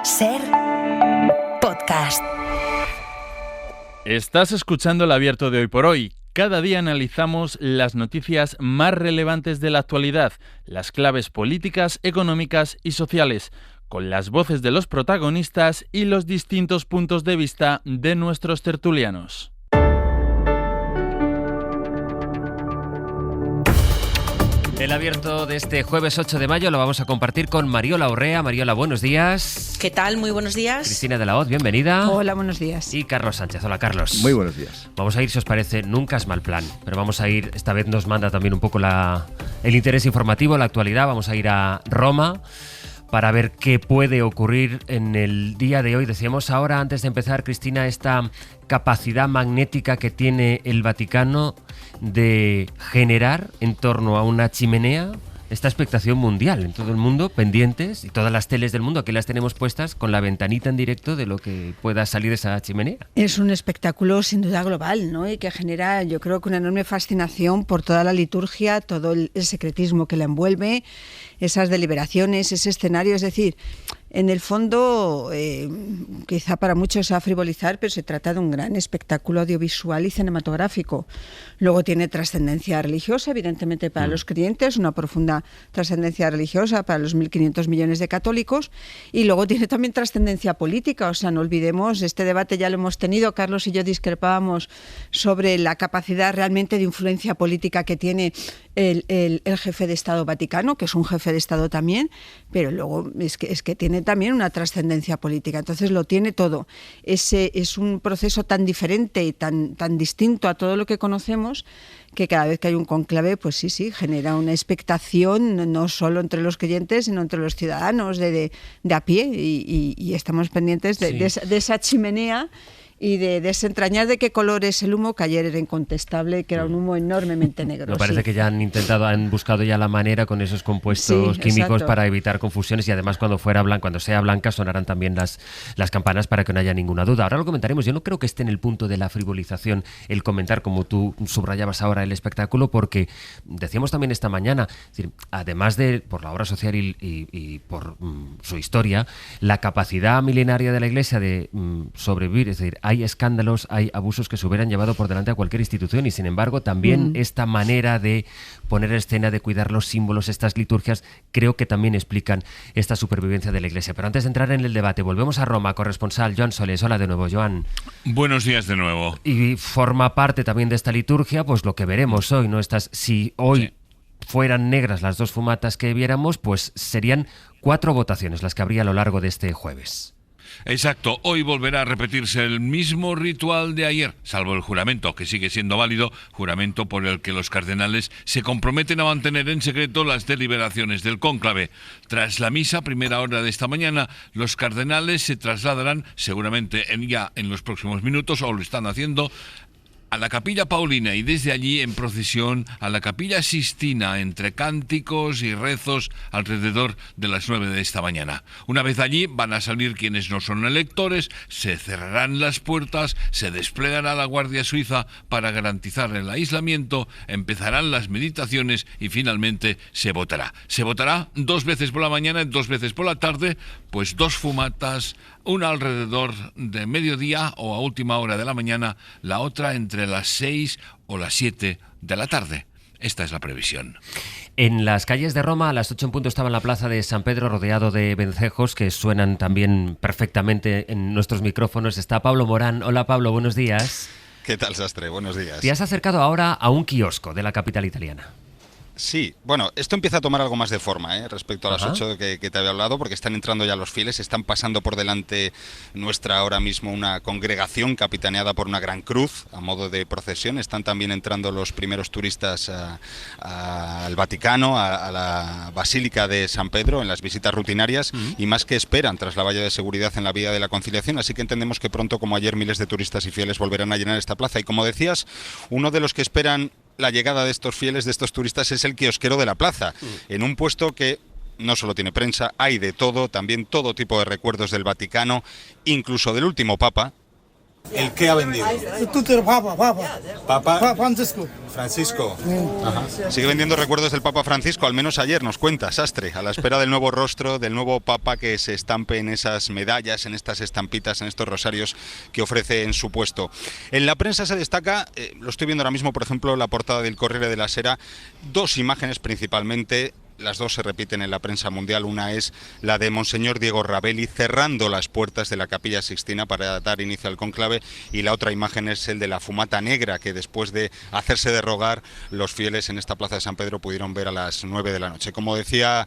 Ser podcast. Estás escuchando El Abierto de Hoy por Hoy. Cada día analizamos las noticias más relevantes de la actualidad, las claves políticas, económicas y sociales, con las voces de los protagonistas y los distintos puntos de vista de nuestros tertulianos. El abierto de este jueves 8 de mayo lo vamos a compartir con Mariola Urrea. Mariola, buenos días. ¿Qué tal? Muy buenos días. Cristina de la Hoz, bienvenida. Hola, buenos días. Y Carlos Sánchez. Hola, Carlos. Muy buenos días. Vamos a ir, si os parece, nunca es mal plan, pero vamos a ir, esta vez nos manda también un poco el interés informativo, la actualidad. Vamos a ir a Roma para ver qué puede ocurrir en el día de hoy. Decíamos ahora, antes de empezar, Cristina, esta capacidad magnética que tiene el Vaticano de generar en torno a una chimenea esta expectación mundial en todo el mundo, pendientes, y todas las teles del mundo aquí las tenemos puestas con la ventanita en directo de lo que pueda salir de esa chimenea. Es un espectáculo sin duda global, ¿no? Y que genera, yo creo, que una enorme fascinación por toda la liturgia, todo el secretismo que la envuelve, esas deliberaciones, ese escenario. Es decir, en el fondo, quizá para muchos sea frivolizar, pero se trata de un gran espectáculo audiovisual y cinematográfico. Luego tiene trascendencia religiosa, evidentemente, para los creyentes, una profunda trascendencia religiosa para los 1.500 millones de católicos, y luego tiene también trascendencia política. O sea, no olvidemos, este debate ya lo hemos tenido, Carlos y yo discrepábamos sobre la capacidad realmente de influencia política que tiene el jefe de Estado Vaticano, que es un jefe de Estado también, pero luego es que tiene también una trascendencia política. Entonces lo tiene todo. Es un proceso tan diferente y tan distinto a todo lo que conocemos, que cada vez que hay un conclave, pues sí, genera una expectación no solo entre los creyentes, sino entre los ciudadanos de a pie, y estamos pendientes de esa chimenea y de desentrañar de qué color es el humo, que ayer era incontestable, que era un humo enormemente negro. Me parece que ya han buscado ya la manera con esos compuestos químicos, exacto, para evitar confusiones, y además cuando sea blanca sonarán también las campanas para que no haya ninguna duda. Ahora lo comentaremos. Yo no creo que esté en el punto de la frivolización el comentar, como tú subrayabas ahora, el espectáculo, porque decíamos también esta mañana, es decir, además de por la obra social y por su historia, la capacidad milenaria de la Iglesia de sobrevivir, es decir, hay escándalos, hay abusos que se hubieran llevado por delante a cualquier institución, y sin embargo también esta manera de poner en escena, de cuidar los símbolos, estas liturgias, creo que también explican esta supervivencia de la Iglesia. Pero antes de entrar en el debate, volvemos a Roma. Corresponsal Joan Soles. Hola de nuevo, Joan. Buenos días de nuevo. Y forma parte también de esta liturgia, pues lo que veremos hoy, ¿no? Si hoy fueran negras las dos fumatas que viéramos, pues serían 4 votaciones las que habría a lo largo de este jueves. Exacto, hoy volverá a repetirse el mismo ritual de ayer, salvo el juramento, que sigue siendo válido, juramento por el que los cardenales se comprometen a mantener en secreto las deliberaciones del cónclave. Tras la misa, primera hora de esta mañana, los cardenales se trasladarán, seguramente ya en los próximos minutos, o lo están haciendo, a la Capilla Paulina, y desde allí en procesión a la Capilla Sistina, entre cánticos y rezos alrededor de las 9 de esta mañana. Una vez allí van a salir quienes no son electores, se cerrarán las puertas, se desplegará la Guardia Suiza para garantizar el aislamiento, empezarán las meditaciones y finalmente se votará. Se votará 2 veces por la mañana y 2 veces por la tarde, pues 2 fumatas, una alrededor de mediodía o a última hora de la mañana, la otra entre las 6 o las 7 de la tarde. Esta es la previsión. En las calles de Roma, a las 8 en punto, estaba en la plaza de San Pedro, rodeado de vencejos que suenan también perfectamente en nuestros micrófonos. Está Pablo Morán. Hola, Pablo, buenos días. ¿Qué tal, Sastre? Buenos días. Te has acercado ahora a un kiosco de la capital italiana. Sí, bueno, esto empieza a tomar algo más de forma, respecto a las 8 que te había hablado, porque están entrando ya los fieles, están pasando por delante nuestra ahora mismo una congregación capitaneada por una gran cruz a modo de procesión. Están también entrando los primeros turistas al Vaticano, a la Basílica de San Pedro, en las visitas rutinarias, y más que esperan tras la valla de seguridad en la Vía de la Conciliación. Así que entendemos que pronto, como ayer, miles de turistas y fieles volverán a llenar esta plaza. Y como decías, uno de los que esperan la llegada de estos fieles, de estos turistas, es el kiosquero de la plaza, en un puesto que no solo tiene prensa, hay de todo, también todo tipo de recuerdos del Vaticano, incluso del último Papa, ¿El qué ha vendido? Papa Francisco. Ajá. Sigue vendiendo recuerdos del Papa Francisco, al menos ayer, nos cuenta Sastre, a la espera del nuevo rostro, del nuevo Papa que se estampe en esas medallas, en estas estampitas, en estos rosarios que ofrece en su puesto. En la prensa se destaca, lo estoy viendo ahora mismo, por ejemplo, la portada del Corriere della Sera, dos imágenes principalmente. Las dos se repiten en la prensa mundial. Una es la de Monseñor Diego Ravelli cerrando las puertas de la Capilla Sixtina para dar inicio al cónclave, y la otra imagen es el de la fumata negra que después de hacerse de rogar los fieles en esta plaza de San Pedro pudieron ver a las 9 de la noche. Como decía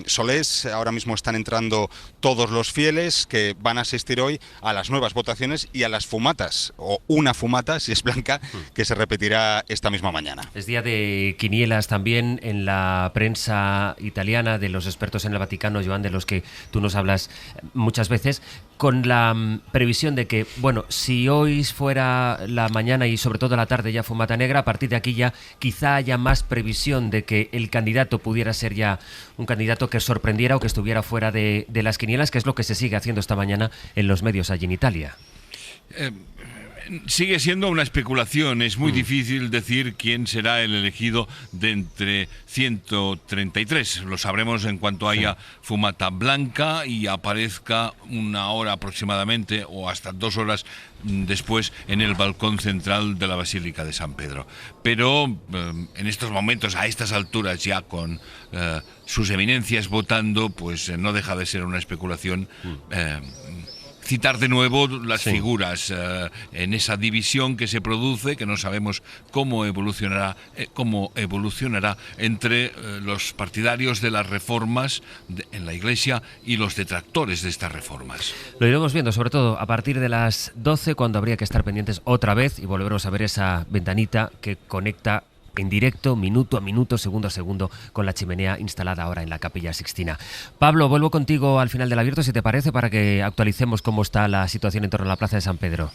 Solés, ahora mismo están entrando todos los fieles que van a asistir hoy a las nuevas votaciones y a las fumatas, o una fumata, si es blanca, que se repetirá esta misma mañana. Es día de quinielas también en la prensa italiana, de los expertos en el Vaticano, Joan, de los que tú nos hablas muchas veces, con la previsión de que, bueno, si hoy fuera la mañana y sobre todo la tarde ya fumata negra, a partir de aquí ya quizá haya más previsión de que el candidato pudiera ser ya un candidato que sorprendiera o que estuviera fuera de las quinielas, que es lo que se sigue haciendo esta mañana en los medios allí en Italia. Sigue siendo una especulación, es muy difícil decir quién será el elegido de entre 133. Lo sabremos en cuanto haya fumata blanca y aparezca una hora aproximadamente o hasta 2 horas después en el balcón central de la Basílica de San Pedro. Pero en estos momentos, a estas alturas, ya con sus eminencias votando, pues no deja de ser una especulación. Citar de nuevo las figuras en esa división que se produce, que no sabemos cómo evolucionará entre los partidarios de las reformas en la Iglesia y los detractores de estas reformas. Lo iremos viendo, sobre todo a partir de las 12, cuando habría que estar pendientes otra vez y volveremos a ver esa ventanita que conecta en directo, minuto a minuto, segundo a segundo, con la chimenea instalada ahora en la Capilla Sixtina. Pablo, vuelvo contigo al final del abierto, si te parece, para que actualicemos cómo está la situación en torno a la Plaza de San Pedro.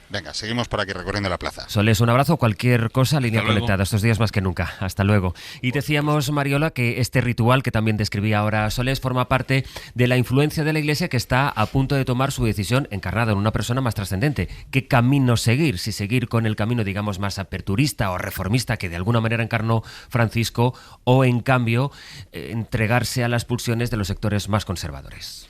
Venga, seguimos por aquí recorriendo la plaza. Solés, un abrazo, cualquier cosa, línea conectada estos días más que nunca. Hasta luego. Y decíamos, Mariola, que este ritual que también describía ahora Solés forma parte de la influencia de la Iglesia, que está a punto de tomar su decisión encarnada en una persona más trascendente. ¿Qué camino seguir? Si seguir con el camino, digamos, más aperturista o reformista que de alguna manera encarnó Francisco, o en cambio entregarse a las pulsiones de los sectores más conservadores.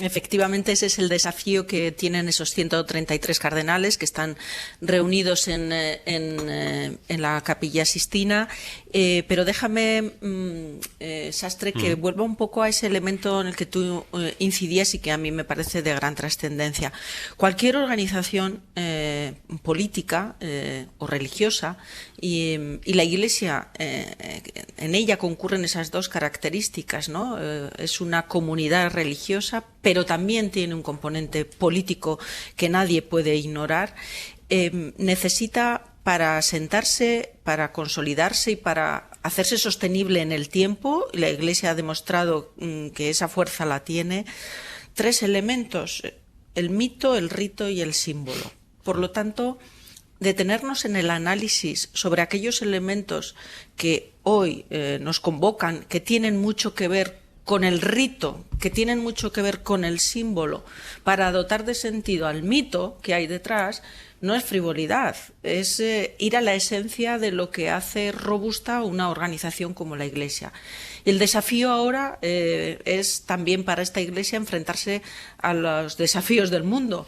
Efectivamente, ese es el desafío que tienen esos 133 cardenales que están reunidos en la Capilla Sixtina. Pero déjame, Sastre, que vuelva un poco a ese elemento en el que tú incidías y que a mí me parece de gran trascendencia. Cualquier organización política o religiosa, y la Iglesia, en ella concurren esas dos características, ¿no? Es una comunidad religiosa, pero también tiene un componente político que nadie puede ignorar. Necesita, para asentarse, para consolidarse y para hacerse sostenible en el tiempo, la Iglesia ha demostrado que esa fuerza la tiene, 3 elementos: el mito, el rito y el símbolo. Por lo tanto, detenernos en el análisis sobre aquellos elementos que hoy nos convocan, que tienen mucho que ver con el rito, que tienen mucho que ver con el símbolo, para dotar de sentido al mito que hay detrás, no es frivolidad, es ir a la esencia de lo que hace robusta una organización como la Iglesia. Y el desafío ahora es también para esta Iglesia enfrentarse a los desafíos del mundo.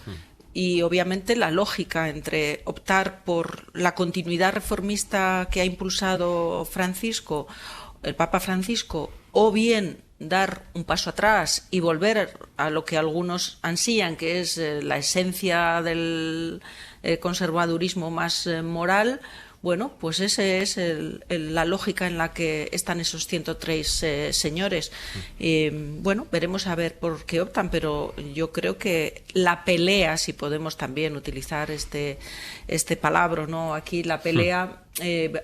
Y obviamente la lógica entre optar por la continuidad reformista que ha impulsado Francisco, el Papa Francisco, o bien dar un paso atrás y volver a lo que algunos ansían, que es la esencia del conservadurismo más moral. Bueno, pues esa es la lógica en la que están esos 103 señores. Bueno, veremos a ver por qué optan, pero yo creo que la pelea, si podemos también utilizar este palabra, ¿no? Aquí la pelea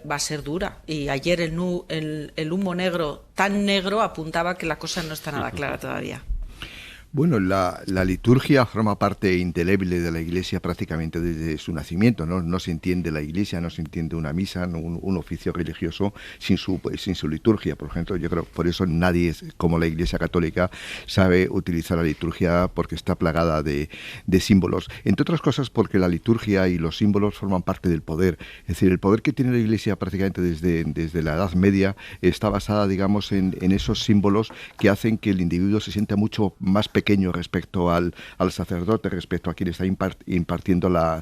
va a ser dura. Y ayer el humo negro, tan negro, apuntaba que la cosa no está nada clara todavía. Bueno, la liturgia forma parte indeleble de la Iglesia prácticamente desde su nacimiento, ¿no? No se entiende la Iglesia, no se entiende una misa, no un oficio religioso sin su liturgia. Por ejemplo, yo creo que por eso nadie, como la Iglesia Católica, sabe utilizar la liturgia, porque está plagada de símbolos. Entre otras cosas porque la liturgia y los símbolos forman parte del poder. Es decir, el poder que tiene la Iglesia prácticamente desde la Edad Media está basada, digamos, en esos símbolos que hacen que el individuo se sienta mucho más pequeño respecto al sacerdote, respecto a quien está impartiendo la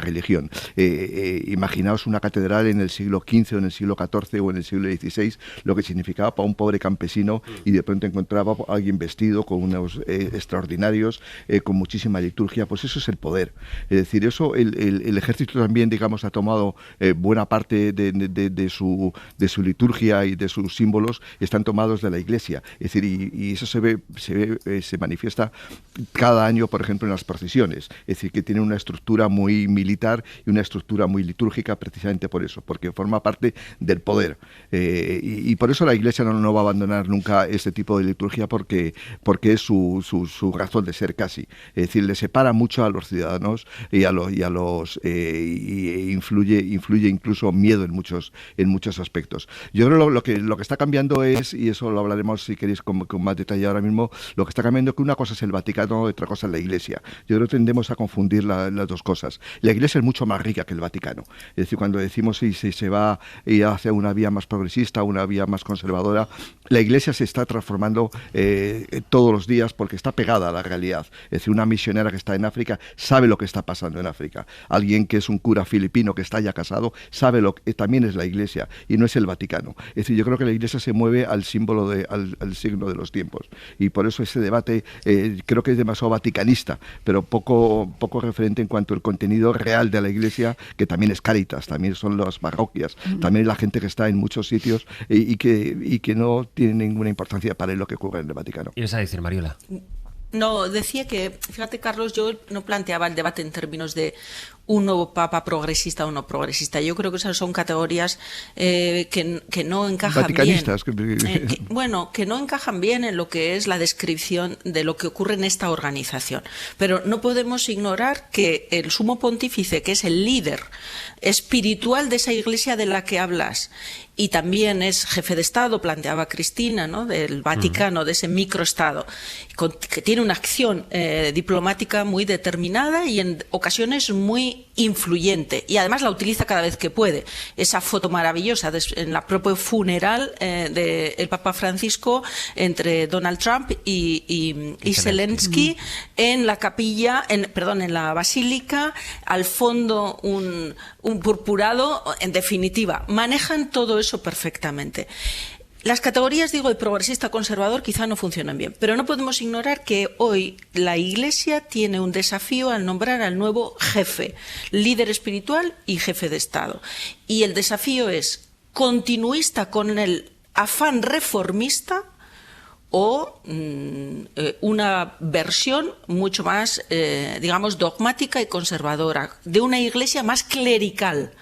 religión. Imaginaos una catedral en el siglo XV o en el siglo XIV o en el siglo XVI, lo que significaba para un pobre campesino, y de pronto encontraba a alguien vestido con unos extraordinarios, con muchísima liturgia. Pues eso es el poder. Es decir, eso el ejército también, digamos, ha tomado buena parte de su liturgia y de sus símbolos, están tomados de la Iglesia. Es decir, y eso se manifiesta cada año, por ejemplo, en las procesiones. Es decir, que tiene una estructura muy militar y una estructura muy litúrgica, precisamente por eso, porque forma parte del poder. Y por eso la Iglesia no va a abandonar nunca este tipo de liturgia, porque es su razón de ser casi. Es decir, le separa mucho a los ciudadanos y influye incluso miedo en muchos aspectos. Yo creo que lo que está cambiando es, y eso lo hablaremos si queréis con más detalle ahora mismo, lo que está cambiando es que una cosa es el Vaticano y otra cosa es la Iglesia. Yo creo que tendemos a confundir las dos cosas. La Iglesia es mucho más rica que el Vaticano. Es decir, cuando decimos si se va hacia una vía más progresista, una vía más conservadora, la Iglesia se está transformando todos los días, porque está pegada a la realidad. Es decir, una misionera que está en África sabe lo que está pasando en África. Alguien que es un cura filipino que está ya casado sabe lo que también es la Iglesia, y no es el Vaticano. Es decir, yo creo que la Iglesia se mueve al símbolo al signo de los tiempos, y por eso ese debate creo que es demasiado vaticanista, pero poco referente en cuanto al contenido real de la Iglesia, que también es Cáritas, también son las parroquias, también es la gente que está en muchos sitios y que no tiene ninguna importancia para lo que ocurre en el Vaticano. ¿Y vas a decir, Mariola? No, decía que, fíjate, Carlos, yo no planteaba el debate en términos de un nuevo papa progresista o no progresista. Yo creo que esas son categorías que no encajan vaticanistas, bien. Que no encajan bien en lo que es la descripción de lo que ocurre en esta organización. Pero no podemos ignorar que el sumo pontífice, que es el líder espiritual de esa Iglesia de la que hablas, y también es jefe de Estado, planteaba Cristina, ¿no?, del Vaticano, de ese microestado, que tiene una acción diplomática muy determinada y en ocasiones muy influyente, y además la utiliza cada vez que puede. Esa foto maravillosa en la propia funeral del Papa Francisco entre Donald Trump y Zelensky en la capilla, en la basílica, al fondo un purpurado. En definitiva, manejan todo eso perfectamente. Las categorías, digo, de progresista conservador quizá no funcionan bien, pero no podemos ignorar que hoy la Iglesia tiene un desafío al nombrar al nuevo jefe, líder espiritual y jefe de Estado. Y el desafío es continuista con el afán reformista o una versión mucho más, dogmática y conservadora, de una Iglesia más clerical,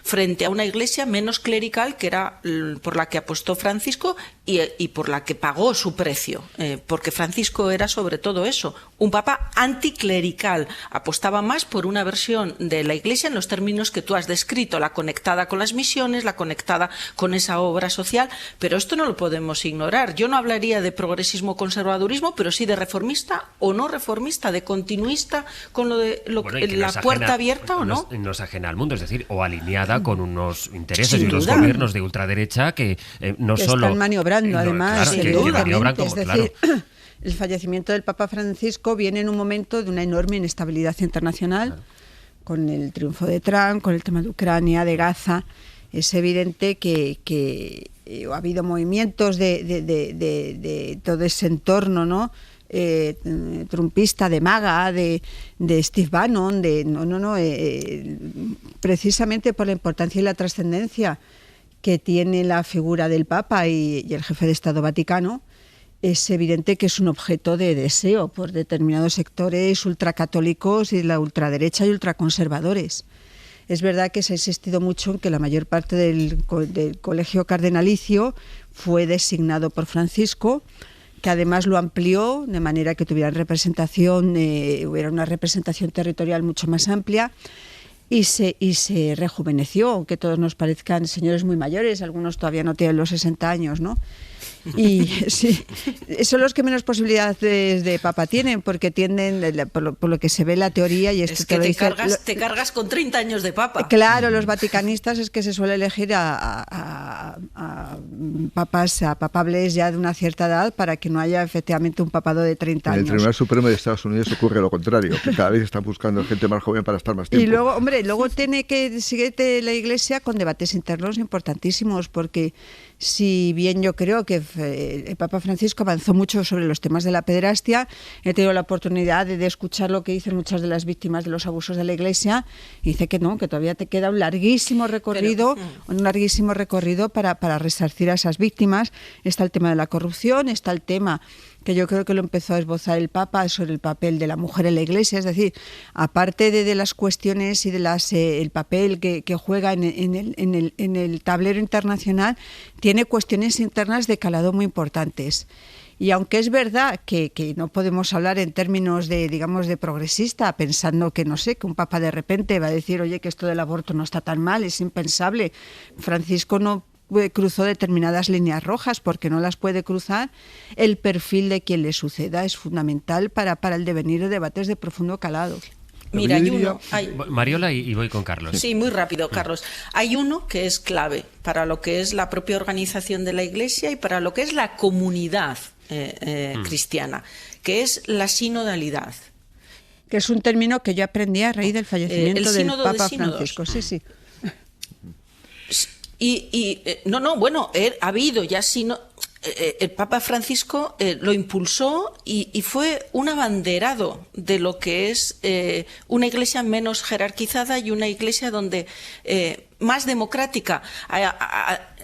frente a una Iglesia menos clerical, que era por la que apostó Francisco y por la que pagó su precio, porque Francisco era sobre todo eso, un papa anticlerical, apostaba más por una versión de la Iglesia en los términos que tú has descrito, la conectada con las misiones, la conectada con esa obra social, pero esto no lo podemos ignorar. Yo no hablaría de progresismo conservadurismo, pero sí de reformista o no reformista, de continuista con la puerta abierta o no. No es ajena al mundo, es decir, o alineada con unos intereses y unos gobiernos de ultraderecha que no solo están maniobrando, además, maniobran como, es decir, el fallecimiento del Papa Francisco viene en un momento de una enorme inestabilidad internacional, con el triunfo de Trump, con el tema de Ucrania, de Gaza. Es evidente que ha habido movimientos de todo ese entorno, ¿no?, trumpista, de MAGA, de Steve Bannon, precisamente por la importancia y la trascendencia que tiene la figura del Papa y el jefe de Estado Vaticano. Es evidente que es un objeto de deseo por determinados sectores ultracatólicos y la ultraderecha y ultraconservadores. Es verdad que se ha insistido mucho en que la mayor parte del colegio cardenalicio fue designado por Francisco. que además lo amplió de manera que tuviera representación, hubiera una representación territorial mucho más amplia. Y se rejuveneció, aunque todos nos parezcan señores muy mayores, algunos todavía no tienen los 60 años, ¿no? Y sí, son los que menos posibilidades de papa tienen, porque tienden, por lo que se ve en la teoría, y esto es que te cargas con 30 años de papa. Claro, los vaticanistas es que se suele elegir a papas, a papables ya de una cierta edad, para que no haya efectivamente un papado de 30 años. En el Tribunal Supremo de Estados Unidos ocurre lo contrario, que cada vez están buscando gente más joven para estar más tiempo. Y luego, luego tiene que seguir la Iglesia con debates internos importantísimos, porque si bien yo creo que el Papa Francisco avanzó mucho sobre los temas de la pederastia, he tenido la oportunidad de escuchar lo que dicen muchas de las víctimas de los abusos de la Iglesia, y dice que no, que todavía te queda un larguísimo recorrido para resarcir a esas víctimas. Está el tema de la corrupción, está el tema que yo creo que lo empezó a esbozar el Papa sobre el papel de la mujer en la Iglesia, es decir, aparte de las cuestiones y de el papel que juega en el tablero internacional, tiene cuestiones internas de calado muy importantes. Y aunque es verdad que no podemos hablar en términos de, digamos, de progresista, pensando que, no sé, que un papa de repente va a decir, oye, que esto del aborto no está tan mal, es impensable. Francisco no cruzó determinadas líneas rojas porque no las puede cruzar. El perfil de quien le suceda es fundamental para el devenir de debates de profundo calado. Mira, Mariola, y voy con Carlos. Sí, muy rápido, Carlos. Hay uno que es clave para lo que es la propia organización de la Iglesia y para lo que es la comunidad cristiana, que es la sinodalidad. Que es un término que yo aprendí a raíz del fallecimiento del Papa Francisco. Sí. Ha habido ya el Papa Francisco lo impulsó y fue un abanderado de lo que es una iglesia menos jerarquizada y una iglesia donde más democrática.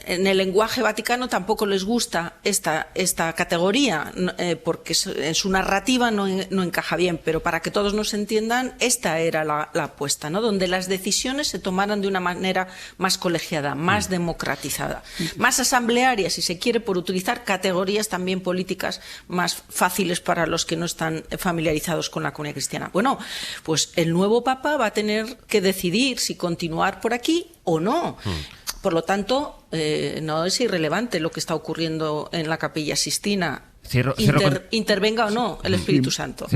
En el lenguaje vaticano tampoco les gusta esta categoría, porque en su narrativa no encaja bien, pero para que todos nos entiendan, esta era la apuesta, ¿no? Donde las decisiones se tomaran de una manera más colegiada, más democratizada, más asamblearia, si se quiere, por utilizar categorías también políticas más fáciles para los que no están familiarizados con la comunidad cristiana. Bueno, pues el nuevo Papa va a tener que decidir si continuar por aquí o no. Por lo tanto, no es irrelevante lo que está ocurriendo en la Capilla Sixtina. Intervenga o no el Espíritu Santo.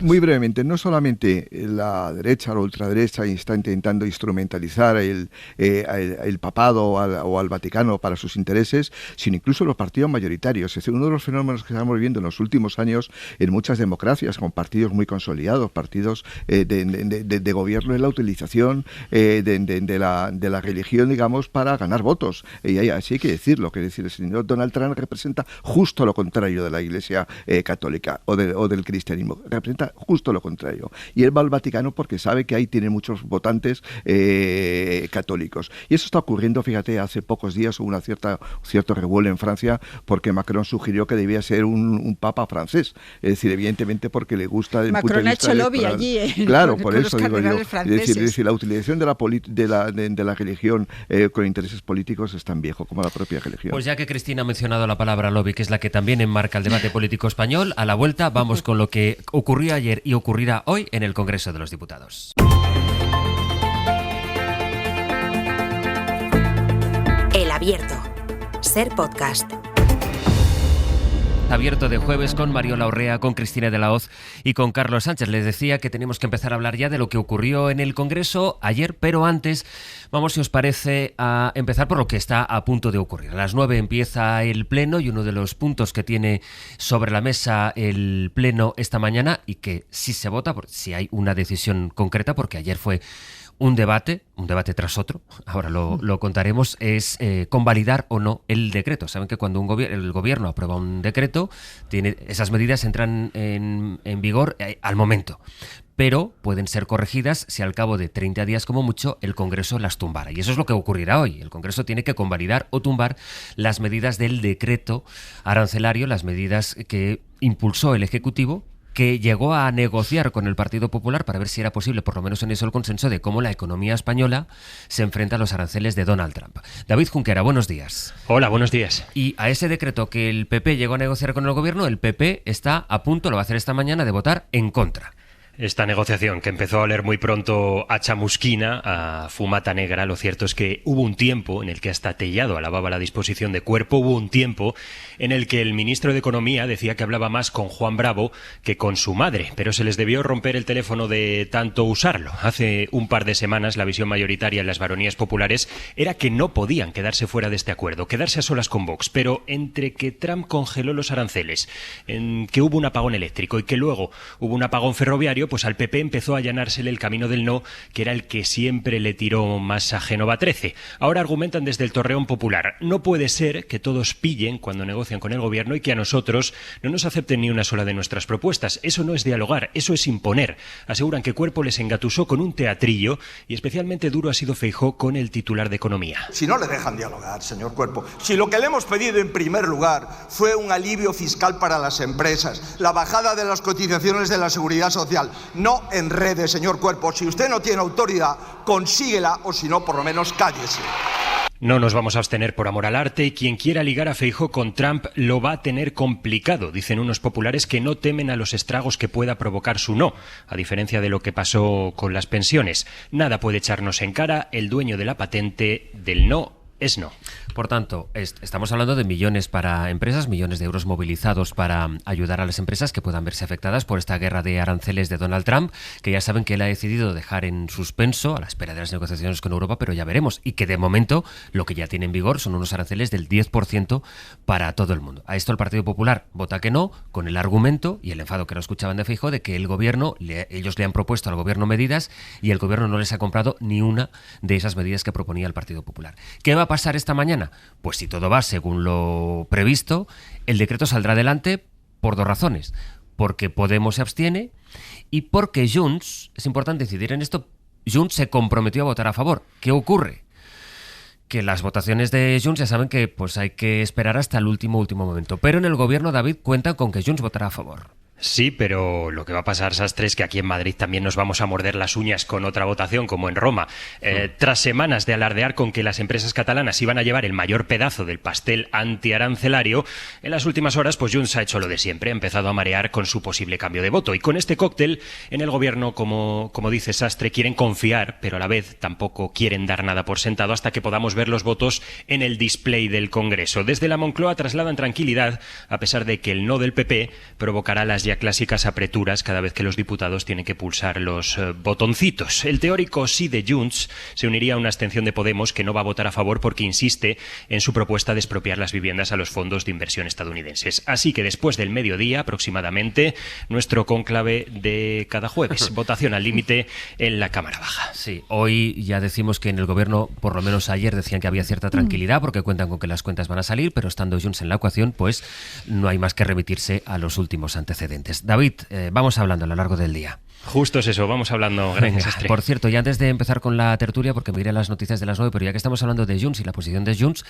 Muy brevemente, no solamente la derecha o la ultraderecha está intentando instrumentalizar el papado o al Vaticano para sus intereses, sino incluso los partidos mayoritarios. Es uno de los fenómenos que estamos viviendo en los últimos años en muchas democracias, con partidos muy consolidados, partidos de gobierno, en la utilización de la religión, digamos, para ganar votos. Y así hay que decirlo, que decir, el señor Donald Trump representa justo lo contrario de la Iglesia católica o del cristianismo, representa justo lo contrario. Y él va al Vaticano porque sabe que ahí tiene muchos votantes católicos. Y eso está ocurriendo, fíjate, hace pocos días hubo cierto revuelo en Francia porque Macron sugirió que debía ser un papa francés. Es decir, evidentemente porque le gusta el Macron ha hecho lobby allí. Claro, por eso digo yo. Es decir, la utilización de la religión con intereses políticos es tan viejo como la propia religión. Pues ya que Cristina ha mencionado la palabra lobby, que es la que también enmarca el debate político español, a la vuelta vamos con lo que ocurrió ayer y ocurrirá hoy en el Congreso de los Diputados. El Abierto. Ser podcast. Abierto de jueves con Mariola Orrea, con Cristina de la Hoz y con Carlos Sánchez. Les decía que tenemos que empezar a hablar ya de lo que ocurrió en el Congreso ayer, pero antes vamos, si os parece, a empezar por lo que está a punto de ocurrir. A las 9 empieza el Pleno y uno de los puntos que tiene sobre la mesa el Pleno esta mañana, y que si se vota, si hay una decisión concreta, porque ayer fue un debate tras otro, ahora lo contaremos, es convalidar o no el decreto. Saben que cuando el gobierno aprueba un decreto, esas medidas entran en vigor al momento, pero pueden ser corregidas si al cabo de 30 días como mucho el Congreso las tumbara. Y eso es lo que ocurrirá hoy. El Congreso tiene que convalidar o tumbar las medidas del decreto arancelario, las medidas que impulsó el Ejecutivo, que llegó a negociar con el Partido Popular para ver si era posible, por lo menos en eso, el consenso de cómo la economía española se enfrenta a los aranceles de Donald Trump. David Junquera, buenos días. Hola, buenos días. Y a ese decreto que el PP llegó a negociar con el gobierno, el PP está a punto, lo va a hacer esta mañana, de votar en contra. Esta negociación, que empezó a oler muy pronto a chamusquina, a fumata negra, lo cierto es que hubo un tiempo en el que hasta Tellado alababa la disposición de cuerpo, hubo un tiempo en el que el ministro de Economía decía que hablaba más con Juan Bravo que con su madre, pero se les debió romper el teléfono de tanto usarlo. Hace un par de semanas la visión mayoritaria en las baronías populares era que no podían quedarse fuera de este acuerdo, quedarse a solas con Vox, pero entre que Trump congeló los aranceles, en que hubo un apagón eléctrico y que luego hubo un apagón ferroviario, pues al PP empezó a allanársele el camino del no, que era el que siempre le tiró más a Génova 13. Ahora argumentan desde el Torreón Popular: no puede ser que todos pillen cuando negocian con el gobierno y que a nosotros no nos acepten ni una sola de nuestras propuestas. Eso no es dialogar, eso es imponer. Aseguran que Cuerpo les engatusó con un teatrillo y especialmente duro ha sido Feijóo con el titular de Economía. Si no le dejan dialogar, señor Cuerpo, si lo que le hemos pedido en primer lugar fue un alivio fiscal para las empresas, la bajada de las cotizaciones de la Seguridad Social, no enrede, señor Cuerpo. Si usted no tiene autoridad, consíguela, o si no, por lo menos cállese. No nos vamos a abstener por amor al arte y quien quiera ligar a Feijóo con Trump lo va a tener complicado, dicen unos populares que no temen a los estragos que pueda provocar su no, a diferencia de lo que pasó con las pensiones. Nada puede echarnos en cara, el dueño de la patente del no es no. Por tanto, estamos hablando de millones para empresas, millones de euros movilizados para ayudar a las empresas que puedan verse afectadas por esta guerra de aranceles de Donald Trump, que ya saben que él ha decidido dejar en suspenso a la espera de las negociaciones con Europa, pero ya veremos. Y que de momento lo que ya tiene en vigor son unos aranceles del 10% para todo el mundo. A esto el Partido Popular vota que no, con el argumento y el enfado que lo escuchaban de Feijóo de que el gobierno, ellos le han propuesto al gobierno medidas y el gobierno no les ha comprado ni una de esas medidas que proponía el Partido Popular. ¿Qué va a pasar esta mañana? Pues si todo va según lo previsto, el decreto saldrá adelante por dos razones. Porque Podemos se abstiene y porque Junts, es importante incidir en esto, Junts se comprometió a votar a favor. ¿Qué ocurre? Que las votaciones de Junts ya saben que pues hay que esperar hasta el último momento. Pero en el gobierno, David, cuentan con que Junts votará a favor. Sí, pero lo que va a pasar, Sastre, es que aquí en Madrid también nos vamos a morder las uñas con otra votación, como en Roma. Tras semanas de alardear con que las empresas catalanas iban a llevar el mayor pedazo del pastel antiarancelario, en las últimas horas, pues Junts ha hecho lo de siempre, ha empezado a marear con su posible cambio de voto. Y con este cóctel, en el gobierno, como dice Sastre, quieren confiar, pero a la vez tampoco quieren dar nada por sentado hasta que podamos ver los votos en el display del Congreso. Desde la Moncloa trasladan tranquilidad, a pesar de que el no del PP provocará las ya clásicas apreturas cada vez que los diputados tienen que pulsar los botoncitos. El teórico sí de Junts se uniría a una abstención de Podemos, que no va a votar a favor porque insiste en su propuesta de expropiar las viviendas a los fondos de inversión estadounidenses. Así que después del mediodía, aproximadamente, nuestro cónclave de cada jueves. Votación al límite en la Cámara Baja. Sí, hoy ya decimos que en el gobierno, por lo menos ayer, decían que había cierta tranquilidad porque cuentan con que las cuentas van a salir, pero estando Junts en la ecuación, pues no hay más que remitirse a los últimos antecedentes. David, vamos hablando a lo largo del día. Justo es eso, vamos hablando. Gracias, Sastre. Por cierto, y antes de empezar con la tertulia, porque me iré a las noticias de las 9, pero ya que estamos hablando de Junts y la posición de Junts,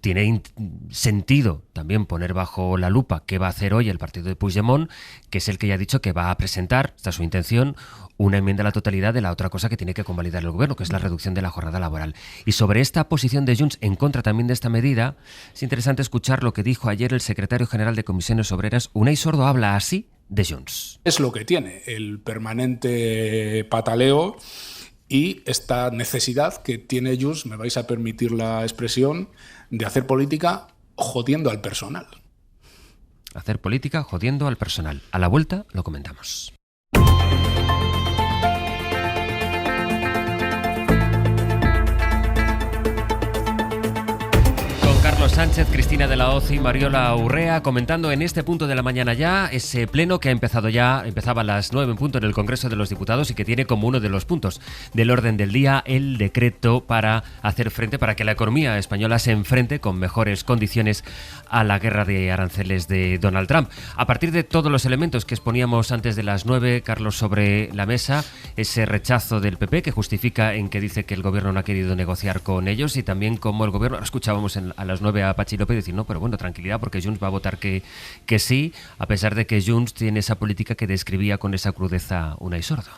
tiene sentido también poner bajo la lupa qué va a hacer hoy el partido de Puigdemont, que es el que ya ha dicho que va a presentar, esta es su intención, una enmienda a la totalidad de la otra cosa que tiene que convalidar el gobierno, que es la reducción de la jornada laboral. Y sobre esta posición de Junts en contra también de esta medida, es interesante escuchar lo que dijo ayer el secretario general de Comisiones Obreras. Unai Sordo habla así de Junts. Es lo que tiene, el permanente pataleo y esta necesidad que tiene Junts, me vais a permitir la expresión, de hacer política jodiendo al personal. Hacer política jodiendo al personal. A la vuelta lo comentamos. Carlos Sánchez, Cristina de la Hoz y Mariola Urrea comentando en este punto de la mañana ya ese pleno que empezaba a las 9 en punto en el Congreso de los Diputados y que tiene como uno de los puntos del orden del día el decreto para hacer frente, para que la economía española se enfrente con mejores condiciones a la guerra de aranceles de Donald Trump. A partir de todos los elementos que exponíamos antes de las 9, Carlos, sobre la mesa, ese rechazo del PP que justifica en que dice que el gobierno no ha querido negociar con ellos y también como el gobierno, escuchábamos a las 9 decía Patxi López, decir, no, pero bueno, tranquilidad, porque Junts va a votar que sí, a pesar de que Junts tiene esa política que describía con esa crudeza Unai Sordo.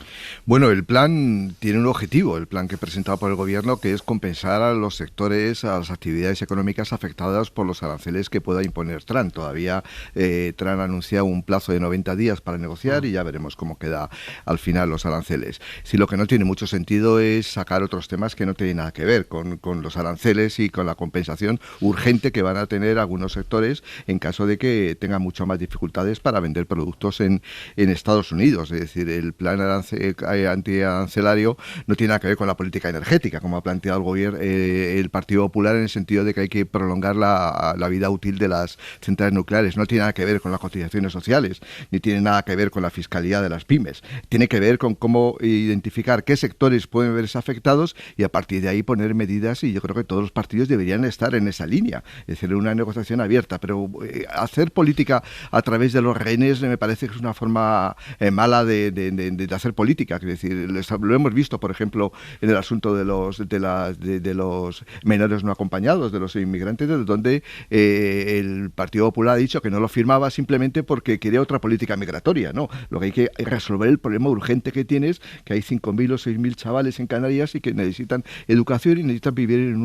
Bueno, el plan tiene un objetivo, el plan que presentado por el Gobierno, que es compensar a los sectores, a las actividades económicas afectadas por los aranceles que pueda imponer Trump. Todavía Trump ha anunciado un plazo de 90 días para negociar y ya veremos cómo queda al final los aranceles. Si lo que no tiene mucho sentido es sacar otros temas que no tienen nada que ver con los aranceles y con la compensación urgente que van a tener algunos sectores en caso de que tengan mucho más dificultades para vender productos en Estados Unidos. Es decir, el plan antiarancelario no tiene nada que ver con la política energética, como ha planteado el gobierno, el Partido Popular, en el sentido de que hay que prolongar la vida útil de las centrales nucleares. No tiene nada que ver con las cotizaciones sociales, ni tiene nada que ver con la fiscalidad de las pymes. Tiene que ver con cómo identificar qué sectores pueden verse afectados y a partir de ahí poner medidas, y yo creo que todos los partidos deberían estar en esa línea, es decir, una negociación abierta, pero hacer política a través de los rehenes me parece que es una forma mala de hacer política. Es decir, lo hemos visto, por ejemplo, en el asunto de los menores no acompañados, de los inmigrantes, donde el Partido Popular ha dicho que no lo firmaba simplemente porque quería otra política migratoria, ¿no? Lo que hay que resolver el problema urgente que tienes, que hay 5.000 o 6.000 chavales en Canarias y que necesitan educación y necesitan vivir en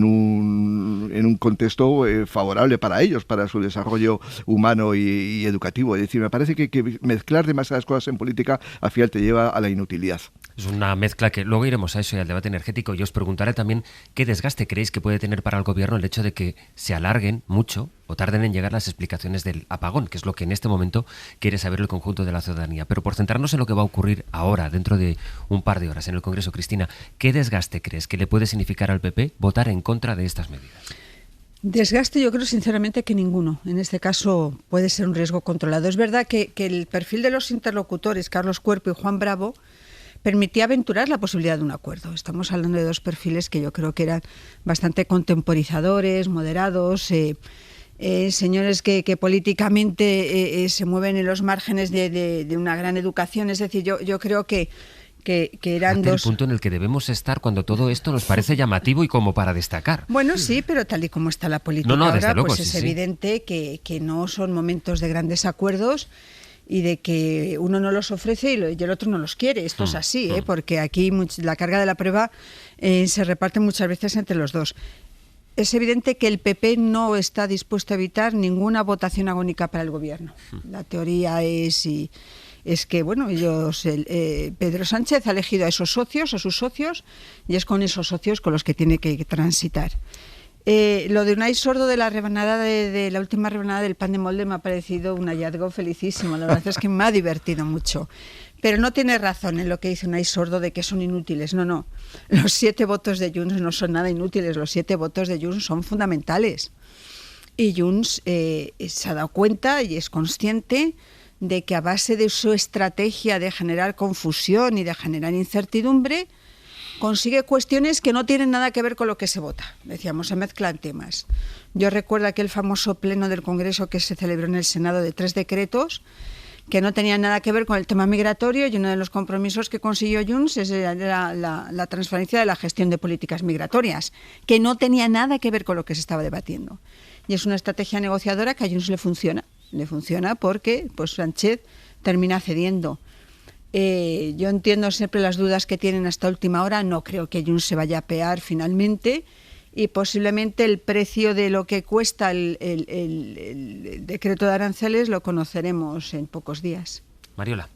un contexto favorable para ellos, para su desarrollo humano y educativo. Es decir, me parece que mezclar demasiadas cosas en política al final te lleva a la inutilidad. Es una mezcla que luego iremos a eso y al debate energético. Yo os preguntaré también qué desgaste creéis que puede tener para el Gobierno el hecho de que se alarguen mucho o tarden en llegar las explicaciones del apagón, que es lo que en este momento quiere saber el conjunto de la ciudadanía. Pero por centrarnos en lo que va a ocurrir ahora, dentro de un par de horas en el Congreso, Cristina, ¿qué desgaste crees que le puede significar al PP votar en contra de estas medidas? Desgaste yo creo sinceramente que ninguno. En este caso puede ser un riesgo controlado. Es verdad que el perfil de los interlocutores, Carlos Cuerpo y Juan Bravo, permitía aventurar la posibilidad de un acuerdo. Estamos hablando de dos perfiles que yo creo que eran bastante contemporizadores, moderados, señores que políticamente se mueven en los márgenes de una gran educación. Es decir, yo creo que eran dos... el punto en el que debemos estar cuando todo esto nos parece llamativo y como para destacar. Bueno, sí, pero tal y como está la política ahora, luego, pues es evidente que no son momentos de grandes acuerdos y de que uno no los ofrece y el otro no los quiere. Esto es así, porque aquí la carga de la prueba se reparte muchas veces entre los dos. Es evidente que el PP no está dispuesto a evitar ninguna votación agónica para el Gobierno. La teoría es que, bueno, Pedro Sánchez ha elegido a sus socios, y es con esos socios con los que tiene que transitar. Lo de Unai Sordo de la rebanada de la última rebanada del pan de molde me ha parecido un hallazgo felicísimo. La verdad es que me ha divertido mucho. Pero no tiene razón en lo que dice Unai Sordo de que son inútiles. No. Los 7 votos de Junts no son nada inútiles. Los 7 votos de Junts son fundamentales. Y Junts se ha dado cuenta y es consciente de que a base de su estrategia de generar confusión y de generar incertidumbre, consigue cuestiones que no tienen nada que ver con lo que se vota. Decíamos, se mezclan temas. Yo recuerdo aquel famoso pleno del Congreso que se celebró en el Senado de 3 decretos que no tenían nada que ver con el tema migratorio, y uno de los compromisos que consiguió Junts era la transferencia de la gestión de políticas migratorias, que no tenía nada que ver con lo que se estaba debatiendo. Y es una estrategia negociadora que a Junts le funciona. Le funciona porque pues Sánchez termina cediendo. Yo entiendo siempre las dudas que tienen hasta última hora. No creo que Junts se vaya a apear finalmente, y posiblemente el precio de lo que cuesta el decreto de aranceles lo conoceremos en pocos días. Mariola.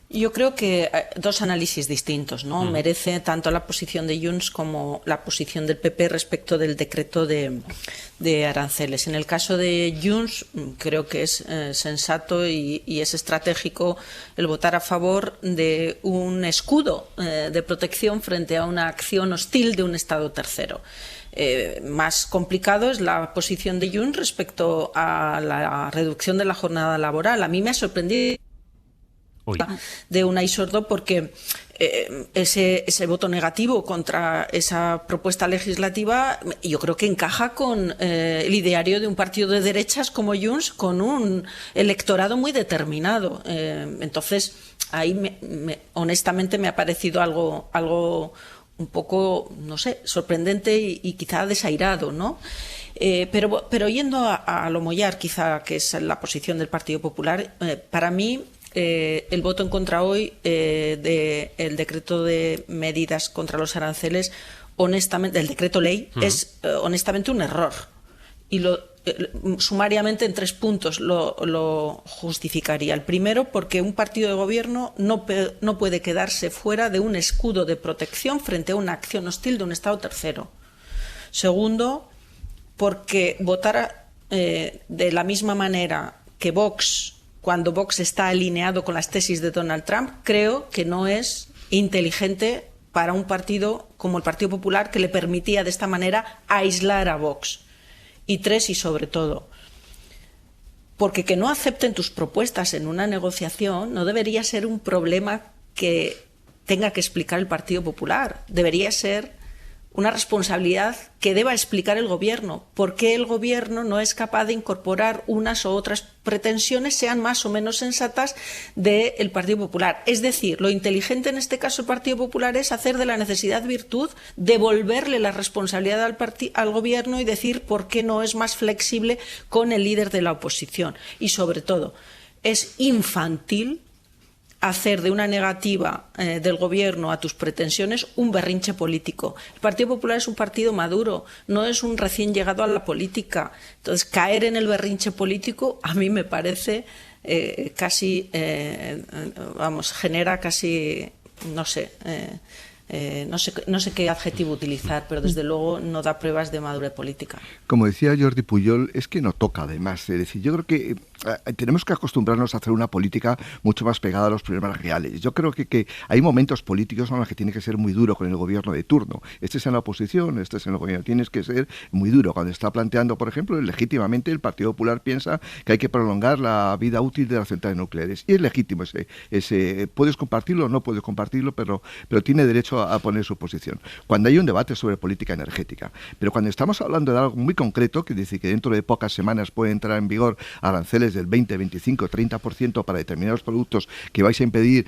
Yo creo que dos análisis distintos, ¿no? Merece tanto la posición de Junts como la posición del PP respecto del decreto de aranceles. En el caso de Junts, creo que es sensato y es estratégico el votar a favor de un escudo de protección frente a una acción hostil de un Estado tercero. Más complicado es la posición de Junts respecto a la reducción de la jornada laboral. A mí me ha sorprendido de Unai Sordo porque ese voto negativo contra esa propuesta legislativa yo creo que encaja con el ideario de un partido de derechas como Junts, con un electorado muy determinado. Entonces ahí honestamente me ha parecido algo un poco, no sé, sorprendente y quizá desairado, ¿no? Pero yendo a lo mollar, quizá, que es la posición del Partido Popular, para mí el voto en contra hoy del decreto de medidas contra los aranceles, honestamente, el decreto ley, es honestamente un error. Y sumariamente en 3 puntos lo justificaría. El primero, porque un partido de gobierno no puede quedarse fuera de un escudo de protección frente a una acción hostil de un Estado tercero. Segundo, porque votar de la misma manera que Vox, cuando Vox está alineado con las tesis de Donald Trump, creo que no es inteligente para un partido como el Partido Popular, que le permitía de esta manera aislar a Vox. Y 3, y sobre todo, porque que no acepten tus propuestas en una negociación no debería ser un problema que tenga que explicar el Partido Popular. Debería ser una responsabilidad que deba explicar el Gobierno. ¿Por qué el Gobierno no es capaz de incorporar unas o otras pretensiones, sean más o menos sensatas, del Partido Popular? Es decir, lo inteligente en este caso del Partido Popular es hacer de la necesidad virtud, devolverle la responsabilidad al Gobierno y decir por qué no es más flexible con el líder de la oposición. Y sobre todo, es infantil hacer de una negativa del Gobierno a tus pretensiones un berrinche político. El Partido Popular es un partido maduro, no es un recién llegado a la política. Entonces, caer en el berrinche político a mí me parece casi, genera casi, no sé qué adjetivo utilizar, pero desde luego no da pruebas de madurez política. Como decía Jordi Pujol, es que no toca además. Es decir, yo creo que tenemos que acostumbrarnos a hacer una política mucho más pegada a los problemas reales. Yo creo que hay momentos políticos en los que tiene que ser muy duro con el gobierno de turno. Este es en la oposición, este es en el gobierno. Tienes que ser muy duro. Cuando está planteando, por ejemplo, legítimamente el Partido Popular piensa que hay que prolongar la vida útil de las centrales nucleares. Y es legítimo ese puedes compartirlo o no puedes compartirlo, pero tiene derecho a poner su posición. Cuando hay un debate sobre política energética. Pero cuando estamos hablando de algo muy concreto, que dice que dentro de pocas semanas puede entrar en vigor aranceles del 20, 25, 30% para determinados productos que vais a impedir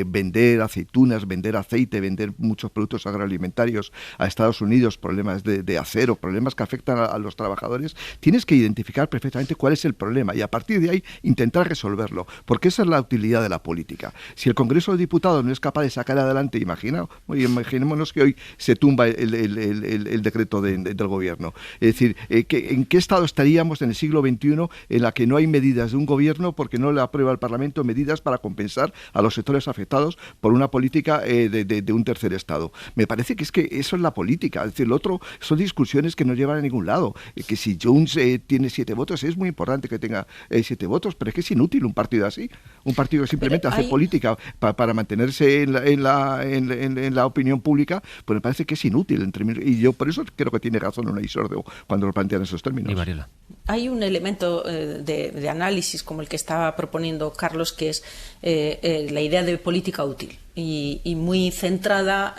vender aceitunas, vender aceite, vender muchos productos agroalimentarios a Estados Unidos, problemas de acero, problemas que afectan a los trabajadores, tienes que identificar perfectamente cuál es el problema y a partir de ahí intentar resolverlo, porque esa es la utilidad de la política. Si el Congreso de Diputados no es capaz de sacar adelante, imaginémonos que hoy se tumba el decreto del gobierno. Es decir, ¿en qué estado estaríamos en el siglo XXI en la que no hay medidas de un gobierno porque no le aprueba al Parlamento medidas para compensar a los sectores afectados por una política de un tercer estado? Me parece que eso es la política. Es decir, lo otro son discusiones que no llevan a ningún lado. Que si Junts tiene 7 votos, es muy importante que tenga 7 votos, pero es que es inútil un partido así. Un partido que simplemente hace política para mantenerse en la opinión pública, pues me parece que es inútil. Y yo por eso creo que tiene razón Unai Sordo cuando lo plantean esos términos. Y Mariela. Hay un elemento de análisis como el que estaba proponiendo Carlos, que es la idea de política útil y muy centrada,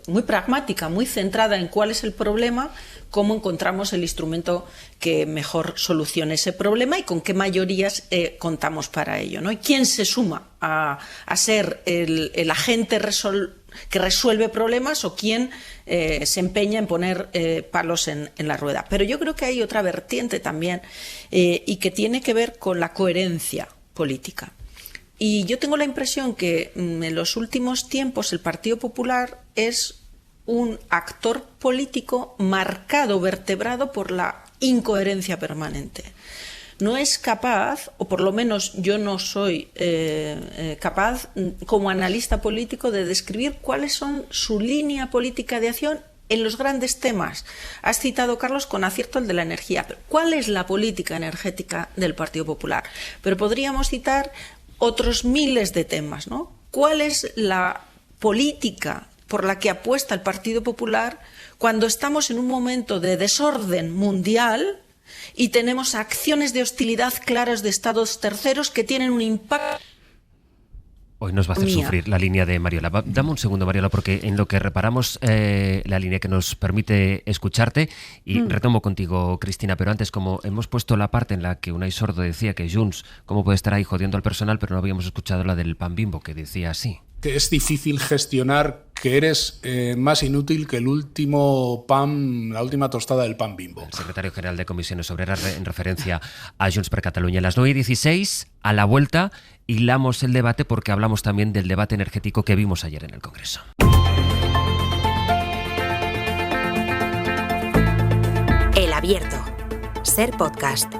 muy pragmática, muy centrada en cuál es el problema, cómo encontramos el instrumento que mejor solucione ese problema y con qué mayorías contamos para ello, ¿no? Y quién se suma a ser el agente que resuelve problemas o quién se empeña en poner palos en la rueda. Pero yo creo que hay otra vertiente también y que tiene que ver con la coherencia política. Y yo tengo la impresión que en los últimos tiempos el Partido Popular es un actor político marcado, vertebrado por la incoherencia permanente. No es capaz, o por lo menos yo no soy capaz, como analista político, de describir cuáles son su línea política de acción en los grandes temas. Has citado, Carlos, con acierto el de la energía. Pero ¿cuál es la política energética del Partido Popular? Pero podríamos citar otros miles de temas, ¿no? ¿Cuál es la política por la que apuesta el Partido Popular cuando estamos en un momento de desorden mundial y tenemos acciones de hostilidad claras de estados terceros que tienen un impacto? Hoy nos va a hacer sufrir la línea de Mariola. Dame un segundo, Mariola, porque en lo que reparamos la línea que nos permite escucharte, y retomo contigo, Cristina, pero antes, como hemos puesto la parte en la que Unai Sordo decía que Junts, ¿cómo puede estar ahí jodiendo al personal? Pero no habíamos escuchado la del Pan Bimbo, que decía así. que es difícil gestionar que eres más inútil que el último pan, la última tostada del pan Bimbo. El secretario general de Comisiones Obreras en referencia a Junts per Catalunya. A las 9:16, a la vuelta, hilamos el debate porque hablamos también del debate energético que vimos ayer en el Congreso. El Abierto. Ser Podcast.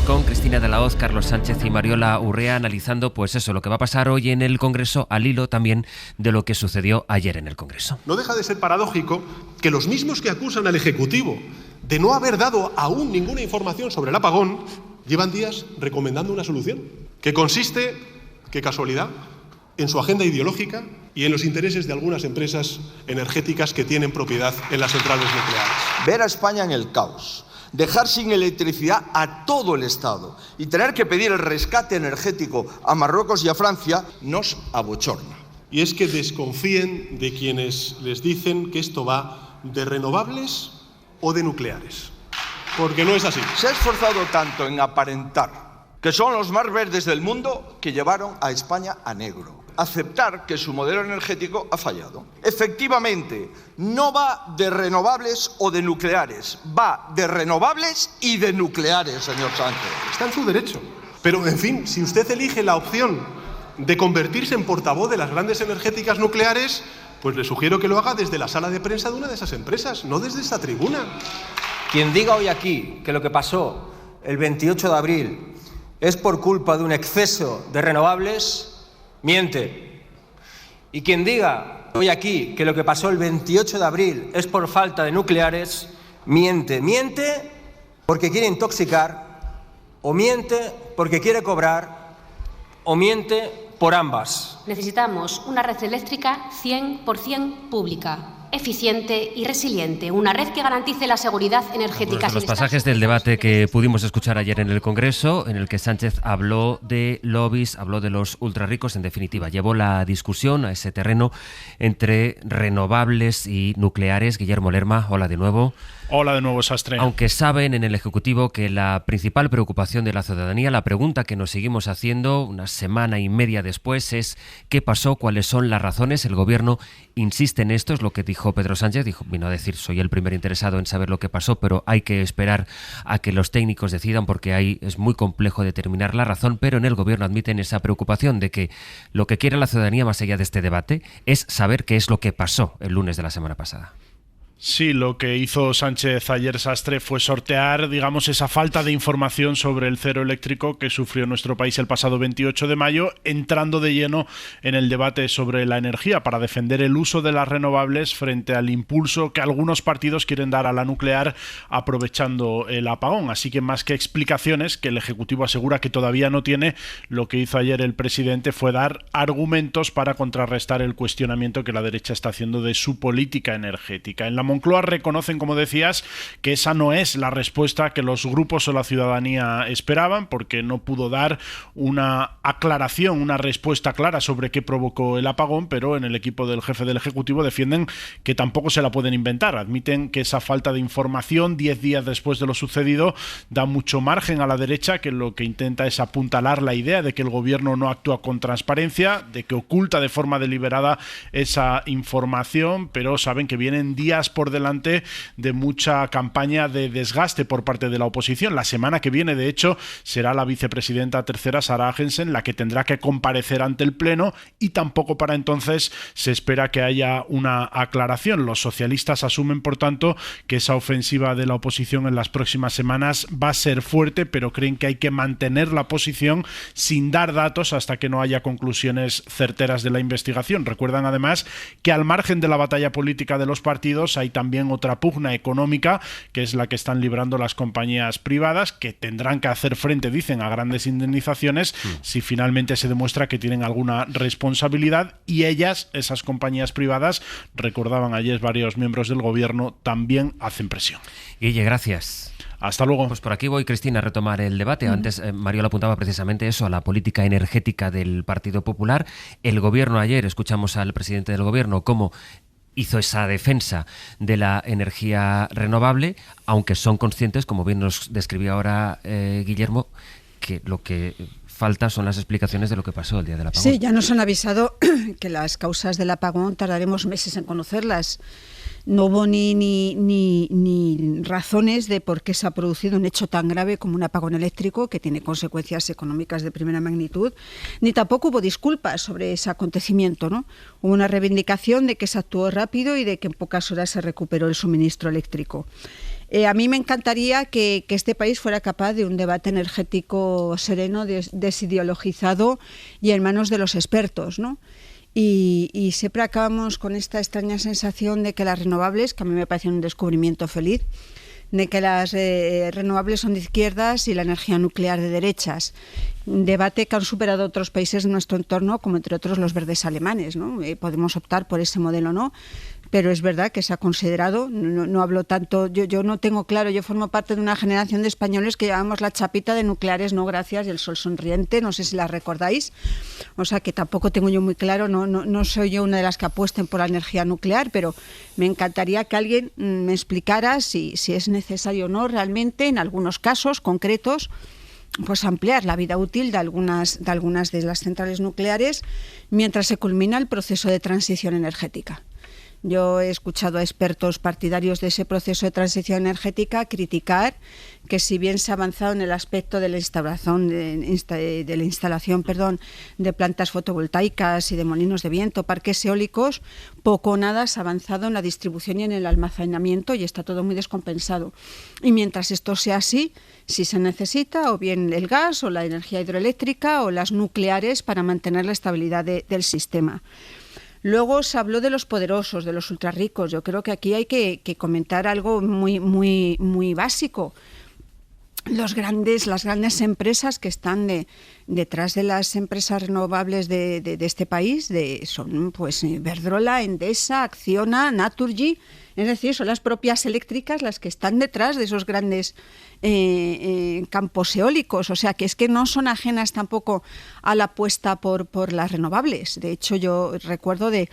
Con Cristina de la Hoz, Carlos Sánchez y Mariola Urrea analizando, pues eso, lo que va a pasar hoy en el Congreso, al hilo también de lo que sucedió ayer en el Congreso. No deja de ser paradójico que los mismos que acusan al Ejecutivo de no haber dado aún ninguna información sobre el apagón, llevan días recomendando una solución, que consiste, qué casualidad, en su agenda ideológica y en los intereses de algunas empresas energéticas que tienen propiedad en las centrales nucleares. Ver a España en el caos, dejar sin electricidad a todo el Estado y tener que pedir el rescate energético a Marruecos y a Francia nos abochorna. Y es que desconfíen de quienes les dicen que esto va de renovables o de nucleares, porque no es así. Se ha esforzado tanto en aparentar que son los más verdes del mundo que llevaron a España a negro. Aceptar que su modelo energético ha fallado. Efectivamente, no va de renovables o de nucleares, va de renovables y de nucleares, señor Sánchez. Está en su derecho. Pero, en fin, si usted elige la opción de convertirse en portavoz de las grandes energéticas nucleares, pues le sugiero que lo haga desde la sala de prensa de una de esas empresas, no desde esta tribuna. Quien diga hoy aquí que lo que pasó el 28 de abril es por culpa de un exceso de renovables, miente. Y quien diga hoy aquí que lo que pasó el 28 de abril es por falta de nucleares, miente. Miente porque quiere intoxicar, o miente porque quiere cobrar, o miente por ambas. Necesitamos una red eléctrica 100% pública, eficiente y resiliente, una red que garantice la seguridad energética. Los pasajes del debate que pudimos escuchar ayer en el Congreso, en el que Sánchez habló de lobbies, habló de los ultrarricos, en definitiva, llevó la discusión a ese terreno entre renovables y nucleares. Guillermo Lerma, hola de nuevo. Hola de nuevo, Sastre. Aunque saben en el Ejecutivo que la principal preocupación de la ciudadanía, la pregunta que nos seguimos haciendo una semana y media después es ¿qué pasó? ¿Cuáles son las razones? El Gobierno insiste en esto, es lo que dijo Pedro Sánchez, vino a decir soy el primer interesado en saber lo que pasó, pero hay que esperar a que los técnicos decidan porque ahí es muy complejo determinar la razón, pero en el Gobierno admiten esa preocupación de que lo que quiere la ciudadanía más allá de este debate es saber qué es lo que pasó el lunes de la semana pasada. Sí, lo que hizo Sánchez ayer, Sastre, fue sortear, digamos, esa falta de información sobre el cero eléctrico que sufrió nuestro país el pasado 28 de mayo, entrando de lleno en el debate sobre la energía para defender el uso de las renovables frente al impulso que algunos partidos quieren dar a la nuclear aprovechando el apagón. Así que más que explicaciones, que el Ejecutivo asegura que todavía no tiene, lo que hizo ayer el presidente fue dar argumentos para contrarrestar el cuestionamiento que la derecha está haciendo de su política energética. En la Moncloa reconocen, como decías, que esa no es la respuesta que los grupos o la ciudadanía esperaban, porque no pudo dar una aclaración, una respuesta clara sobre qué provocó el apagón, pero en el equipo del jefe del Ejecutivo defienden que tampoco se la pueden inventar. Admiten que esa falta de información 10 días después de lo sucedido da mucho margen a la derecha, que lo que intenta es apuntalar la idea de que el Gobierno no actúa con transparencia, de que oculta de forma deliberada esa información, pero saben que vienen días por delante de mucha campaña de desgaste por parte de la oposición. La semana que viene, de hecho, será la vicepresidenta tercera, Sara Agesen, la que tendrá que comparecer ante el Pleno y tampoco para entonces se espera que haya una aclaración. Los socialistas asumen, por tanto, que esa ofensiva de la oposición en las próximas semanas va a ser fuerte, pero creen que hay que mantener la posición sin dar datos hasta que no haya conclusiones certeras de la investigación. Recuerdan además que al margen de la batalla política de los partidos hay también otra pugna económica, que es la que están librando las compañías privadas, que tendrán que hacer frente, dicen, a grandes indemnizaciones si finalmente se demuestra que tienen alguna responsabilidad, y ellas, esas compañías privadas, recordaban ayer varios miembros del Gobierno, también hacen presión. Guille, gracias. Hasta luego. Pues por aquí voy, Cristina, a retomar el debate. Antes Mario le apuntaba precisamente eso, a la política energética del Partido Popular. El Gobierno ayer, escuchamos al presidente del Gobierno cómo hizo esa defensa de la energía renovable, aunque son conscientes, como bien nos describía ahora Guillermo, que lo que falta son las explicaciones de lo que pasó el día del apagón. Sí, ya nos han avisado que las causas del apagón tardaremos meses en conocerlas. No hubo ni razones de por qué se ha producido un hecho tan grave como un apagón eléctrico que tiene consecuencias económicas de primera magnitud, ni tampoco hubo disculpas sobre ese acontecimiento, ¿no? Hubo una reivindicación de que se actuó rápido y de que en pocas horas se recuperó el suministro eléctrico. A mí me encantaría que este país fuera capaz de un debate energético sereno, desideologizado y en manos de los expertos, ¿no? Y siempre acabamos con esta extraña sensación de que las renovables, que a mí me parece un descubrimiento feliz, de que las renovables son de izquierdas y la energía nuclear de derechas. Un debate que han superado otros países de nuestro entorno, como entre otros los verdes alemanes, ¿no? Podemos optar por ese modelo o no, pero es verdad que se ha considerado, no hablo tanto, yo no tengo claro, yo formo parte de una generación de españoles que llevamos la chapita de nucleares no gracias y el sol sonriente, no sé si la recordáis, o sea que tampoco tengo yo muy claro, no soy yo una de las que apuesten por la energía nuclear, pero me encantaría que alguien me explicara si es necesario o no realmente, en algunos casos concretos, pues ampliar la vida útil de algunas de las centrales nucleares mientras se culmina el proceso de transición energética. Yo he escuchado a expertos partidarios de ese proceso de transición energética criticar que si bien se ha avanzado en el aspecto de la instalación de plantas fotovoltaicas y de molinos de viento, parques eólicos, poco o nada se ha avanzado en la distribución y en el almacenamiento y está todo muy descompensado. Y mientras esto sea así, si se necesita o bien el gas o la energía hidroeléctrica o las nucleares para mantener la estabilidad del sistema. Luego se habló de los poderosos, de los ultrarricos. Yo creo que aquí hay que comentar algo muy básico. Las grandes empresas que están detrás de las empresas renovables de este país son pues Iberdrola, Endesa, Acciona, Naturgy, es decir, son las propias eléctricas las que están detrás de esos grandes campos eólicos, o sea que es que no son ajenas tampoco a la apuesta por las renovables. De hecho, yo recuerdo de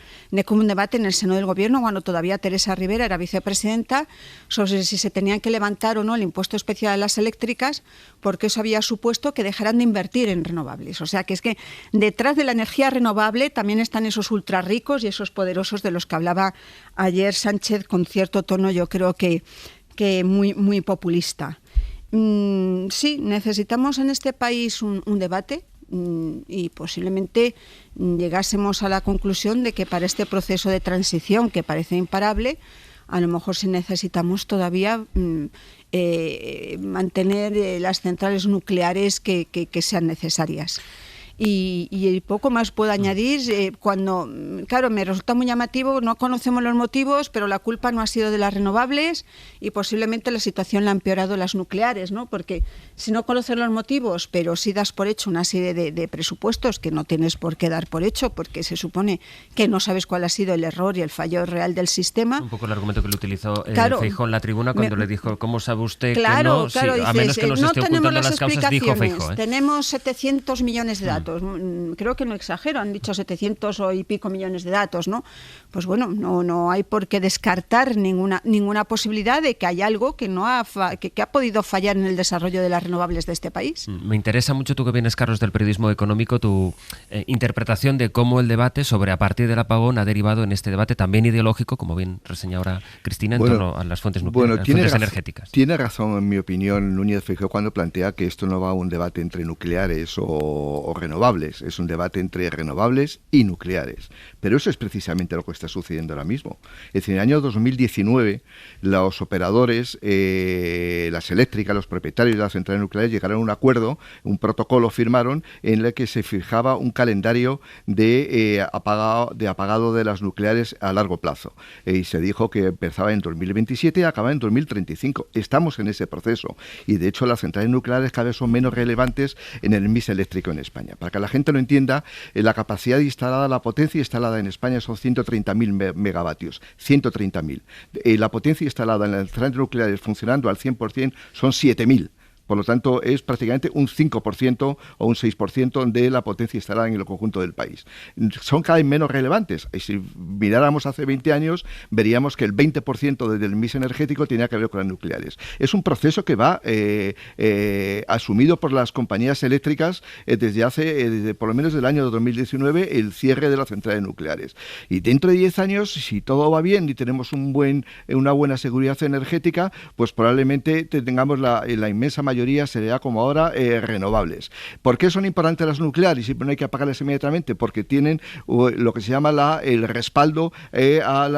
como un debate en el seno del gobierno cuando todavía Teresa Rivera era vicepresidenta sobre si se tenían que levantar o no el impuesto especial a las eléctricas porque eso había supuesto que dejaran de invertir en renovables. O sea que es que detrás de la energía renovable también están esos ultrarricos y esos poderosos de los que hablaba ayer Sánchez con cierto tono, yo creo que muy populista. Sí, necesitamos en este país un debate y posiblemente llegásemos a la conclusión de que para este proceso de transición que parece imparable, a lo mejor sí necesitamos todavía mantener las centrales nucleares que sean necesarias. Y poco más puedo añadir. Claro, me resulta muy llamativo, no conocemos los motivos, pero la culpa no ha sido de las renovables y posiblemente la situación la han empeorado las nucleares, ¿no? Porque si no conoces los motivos, pero sí das por hecho una serie de presupuestos que no tienes por qué dar por hecho, porque se supone que no sabes cuál ha sido el error y el fallo real del sistema. Un poco el argumento que le utilizó Feijóo en la tribuna cuando le dijo, ¿cómo sabe usted que no? Claro, sí, a menos que nos esté ocultando las causas, dijo Feijóo. Tenemos 700 millones de datos. Creo que no exagero, han dicho 700 y pico millones de datos, ¿no? Pues bueno, no hay por qué descartar ninguna posibilidad de que hay algo que ha podido fallar en el desarrollo de las renovables de este país. Me interesa mucho, tú que vienes, Carlos, del periodismo económico, tu interpretación de cómo el debate sobre a partir del apagón ha derivado en este debate también ideológico, como bien reseña ahora Cristina, en torno a las fuentes nucleares, fuentes energéticas. Tiene razón, en mi opinión, Núñez Feijóo cuando plantea que esto no va a un debate entre nucleares o renovables. Es un debate entre renovables y nucleares. Pero eso es precisamente lo que está sucediendo ahora mismo. Es decir, en el año 2019, los operadores, las eléctricas, los propietarios de las centrales nucleares llegaron a un acuerdo, un protocolo firmaron, en el que se fijaba un calendario de apagado de las nucleares a largo plazo. Y se dijo que empezaba en 2027 y acababa en 2035. Estamos en ese proceso. Y de hecho, las centrales nucleares cada vez son menos relevantes en el mix eléctrico en España. Para que la gente lo entienda, la capacidad instalada, la potencia instalada en España son 130.000 megavatios, 130.000. La potencia instalada en las centrales nucleares funcionando al 100% son 7.000. Por lo tanto, es prácticamente un 5% o un 6% de la potencia instalada en el conjunto del país. Son cada vez menos relevantes. Y si miráramos hace 20 años, veríamos que el 20% del mix energético tenía que ver con las nucleares. Es un proceso que va asumido por las compañías eléctricas desde por lo menos del año 2019, el cierre de las centrales nucleares. Y dentro de 10 años, si todo va bien y tenemos una buena seguridad energética, pues probablemente tengamos la inmensa mayoría, sería como ahora, renovables. ¿Por qué son importantes las nucleares? Siempre no hay que apagarlas inmediatamente, porque tienen lo que se llama el respaldo a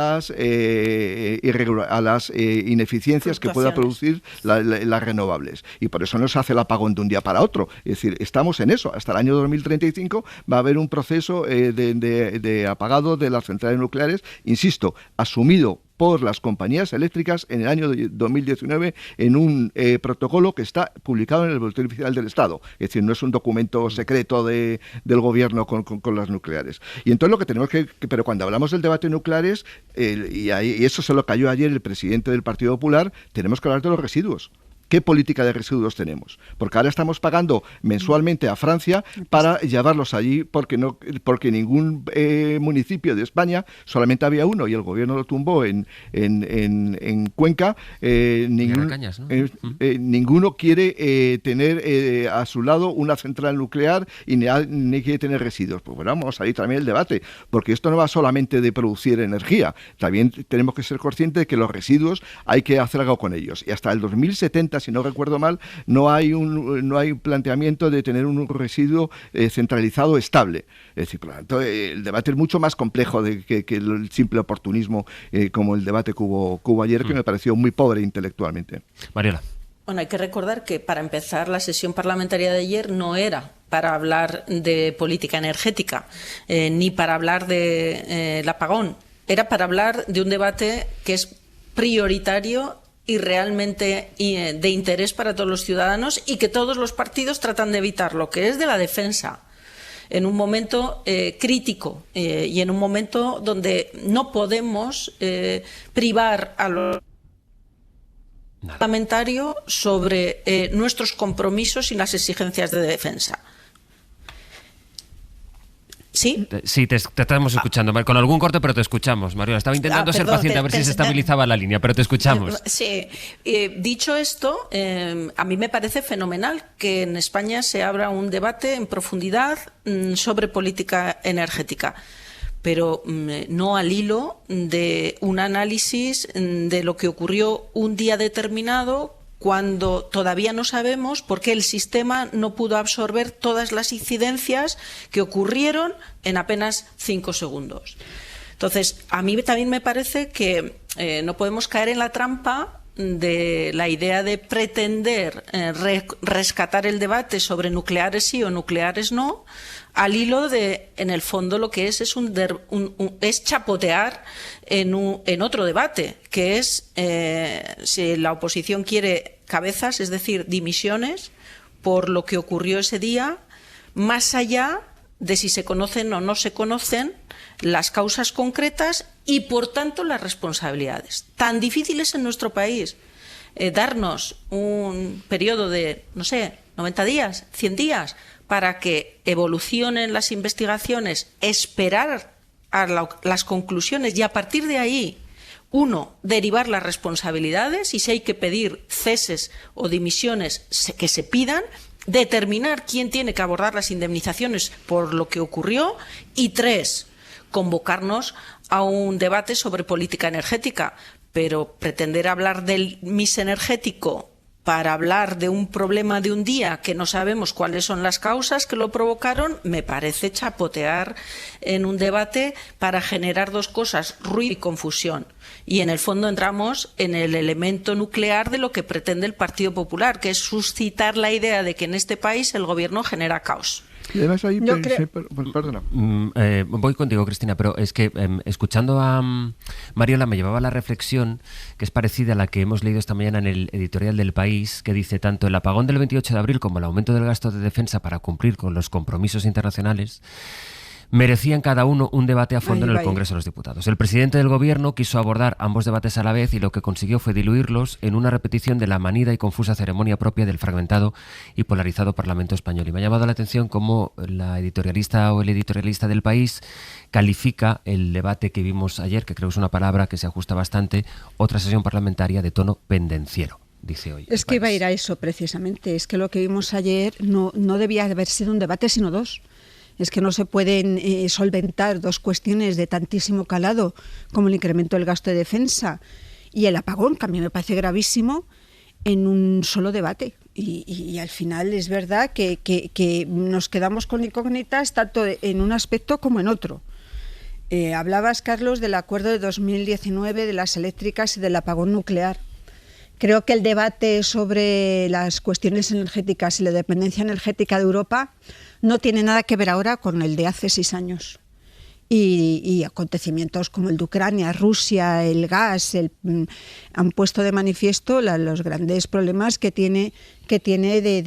las ineficiencias que pueda producir las renovables. Y por eso no se hace el apagón de un día para otro. Es decir, estamos en eso. Hasta el año 2035 va a haber un proceso de apagado de las centrales nucleares, insisto, asumido por las compañías eléctricas en el año 2019 en un protocolo que está publicado en el Boletín Oficial del Estado. Es decir, no es un documento secreto del gobierno con las nucleares. Y entonces lo que tenemos pero cuando hablamos del debate nucleares, y eso se lo cayó ayer el presidente del Partido Popular, tenemos que hablar de los residuos. ¿Qué política de residuos tenemos? Porque ahora estamos pagando mensualmente a Francia para llevarlos allí, porque ningún municipio de España, solamente había uno y el gobierno lo tumbó en Cuenca. Ninguno quiere tener a su lado una central nuclear y ni quiere tener residuos. Pues bueno, vamos a salir también el debate, porque esto no va solamente de producir energía, también tenemos que ser conscientes de que los residuos hay que hacer algo con ellos. Y hasta el 2070, si no recuerdo mal, no hay un planteamiento de tener un residuo centralizado estable. Es decir, por lo tanto, el debate es mucho más complejo que el simple oportunismo, como el debate que hubo ayer, que me pareció muy pobre intelectualmente. Mariela. Bueno, hay que recordar que para empezar la sesión parlamentaria de ayer no era para hablar de política energética, ni para hablar del apagón. Era para hablar de un debate que es prioritario y realmente de interés para todos los ciudadanos y que todos los partidos tratan de evitar, lo que es de la defensa, en un momento crítico y en un momento donde no podemos privar a los parlamentarios sobre nuestros compromisos y las exigencias de defensa. ¿Sí? Sí, te estamos escuchando. Con algún corte, pero te escuchamos, Mariola. Estaba intentando ser paciente a ver si se estabilizaba la línea, pero te escuchamos. Sí. Dicho esto, a mí me parece fenomenal que en España se abra un debate en profundidad sobre política energética, pero no al hilo de un análisis de lo que ocurrió un día determinado, cuando todavía no sabemos por qué el sistema no pudo absorber todas las incidencias que ocurrieron en apenas 5 segundos. Entonces, a mí también me parece que no podemos caer en la trampa de la idea de pretender rescatar el debate sobre nucleares sí o nucleares no, al hilo de, en el fondo, lo que es chapotear en otro debate, que es si la oposición quiere cabezas, es decir, dimisiones por lo que ocurrió ese día, más allá de si se conocen o no se conocen las causas concretas y, por tanto, las responsabilidades. Tan difícil es en nuestro país darnos un periodo de, 90 días, 100 días, para que evolucionen las investigaciones, esperar a las conclusiones y, a partir de ahí, derivar las responsabilidades, y si hay que pedir ceses o dimisiones, que se pidan, determinar quién tiene que abordar las indemnizaciones por lo que ocurrió, y 3, convocarnos a un debate sobre política energética. Pero pretender hablar del mix energético para hablar de un problema de un día que no sabemos cuáles son las causas que lo provocaron, me parece chapotear en un debate para generar dos cosas, ruido y confusión. Y en el fondo entramos en el elemento nuclear de lo que pretende el Partido Popular, que es suscitar la idea de que en este país el gobierno genera caos. Y además ahí perdona. Voy contigo, Cristina, pero es que escuchando a Mariola me llevaba a la reflexión que es parecida a la que hemos leído esta mañana en el editorial del País, que dice: tanto el apagón del 28 de abril como el aumento del gasto de defensa para cumplir con los compromisos internacionales merecían cada uno un debate a fondo en el Congreso de los Diputados. El presidente del Gobierno quiso abordar ambos debates a la vez y lo que consiguió fue diluirlos en una repetición de la manida y confusa ceremonia propia del fragmentado y polarizado Parlamento español. Y me ha llamado la atención cómo la editorialista o el editorialista del País califica el debate que vimos ayer, que creo que es una palabra que se ajusta bastante, otra sesión parlamentaria de tono pendenciero. Dice hoy. Es que iba a ir a eso precisamente. Es que lo que vimos ayer no debía haber sido un debate, sino dos. Es que no se pueden solventar dos cuestiones de tantísimo calado como el incremento del gasto de defensa y el apagón, que a mí me parece gravísimo, en un solo debate. Y al final es verdad que nos quedamos con incógnitas tanto en un aspecto como en otro. Hablabas, Carlos, del acuerdo de 2019 de las eléctricas y del apagón nuclear. Creo que el debate sobre las cuestiones energéticas y la dependencia energética de Europa no tiene nada que ver ahora con el de hace 6 años. Y acontecimientos como el de Ucrania, Rusia, el gas, han puesto de manifiesto los grandes problemas que tiene de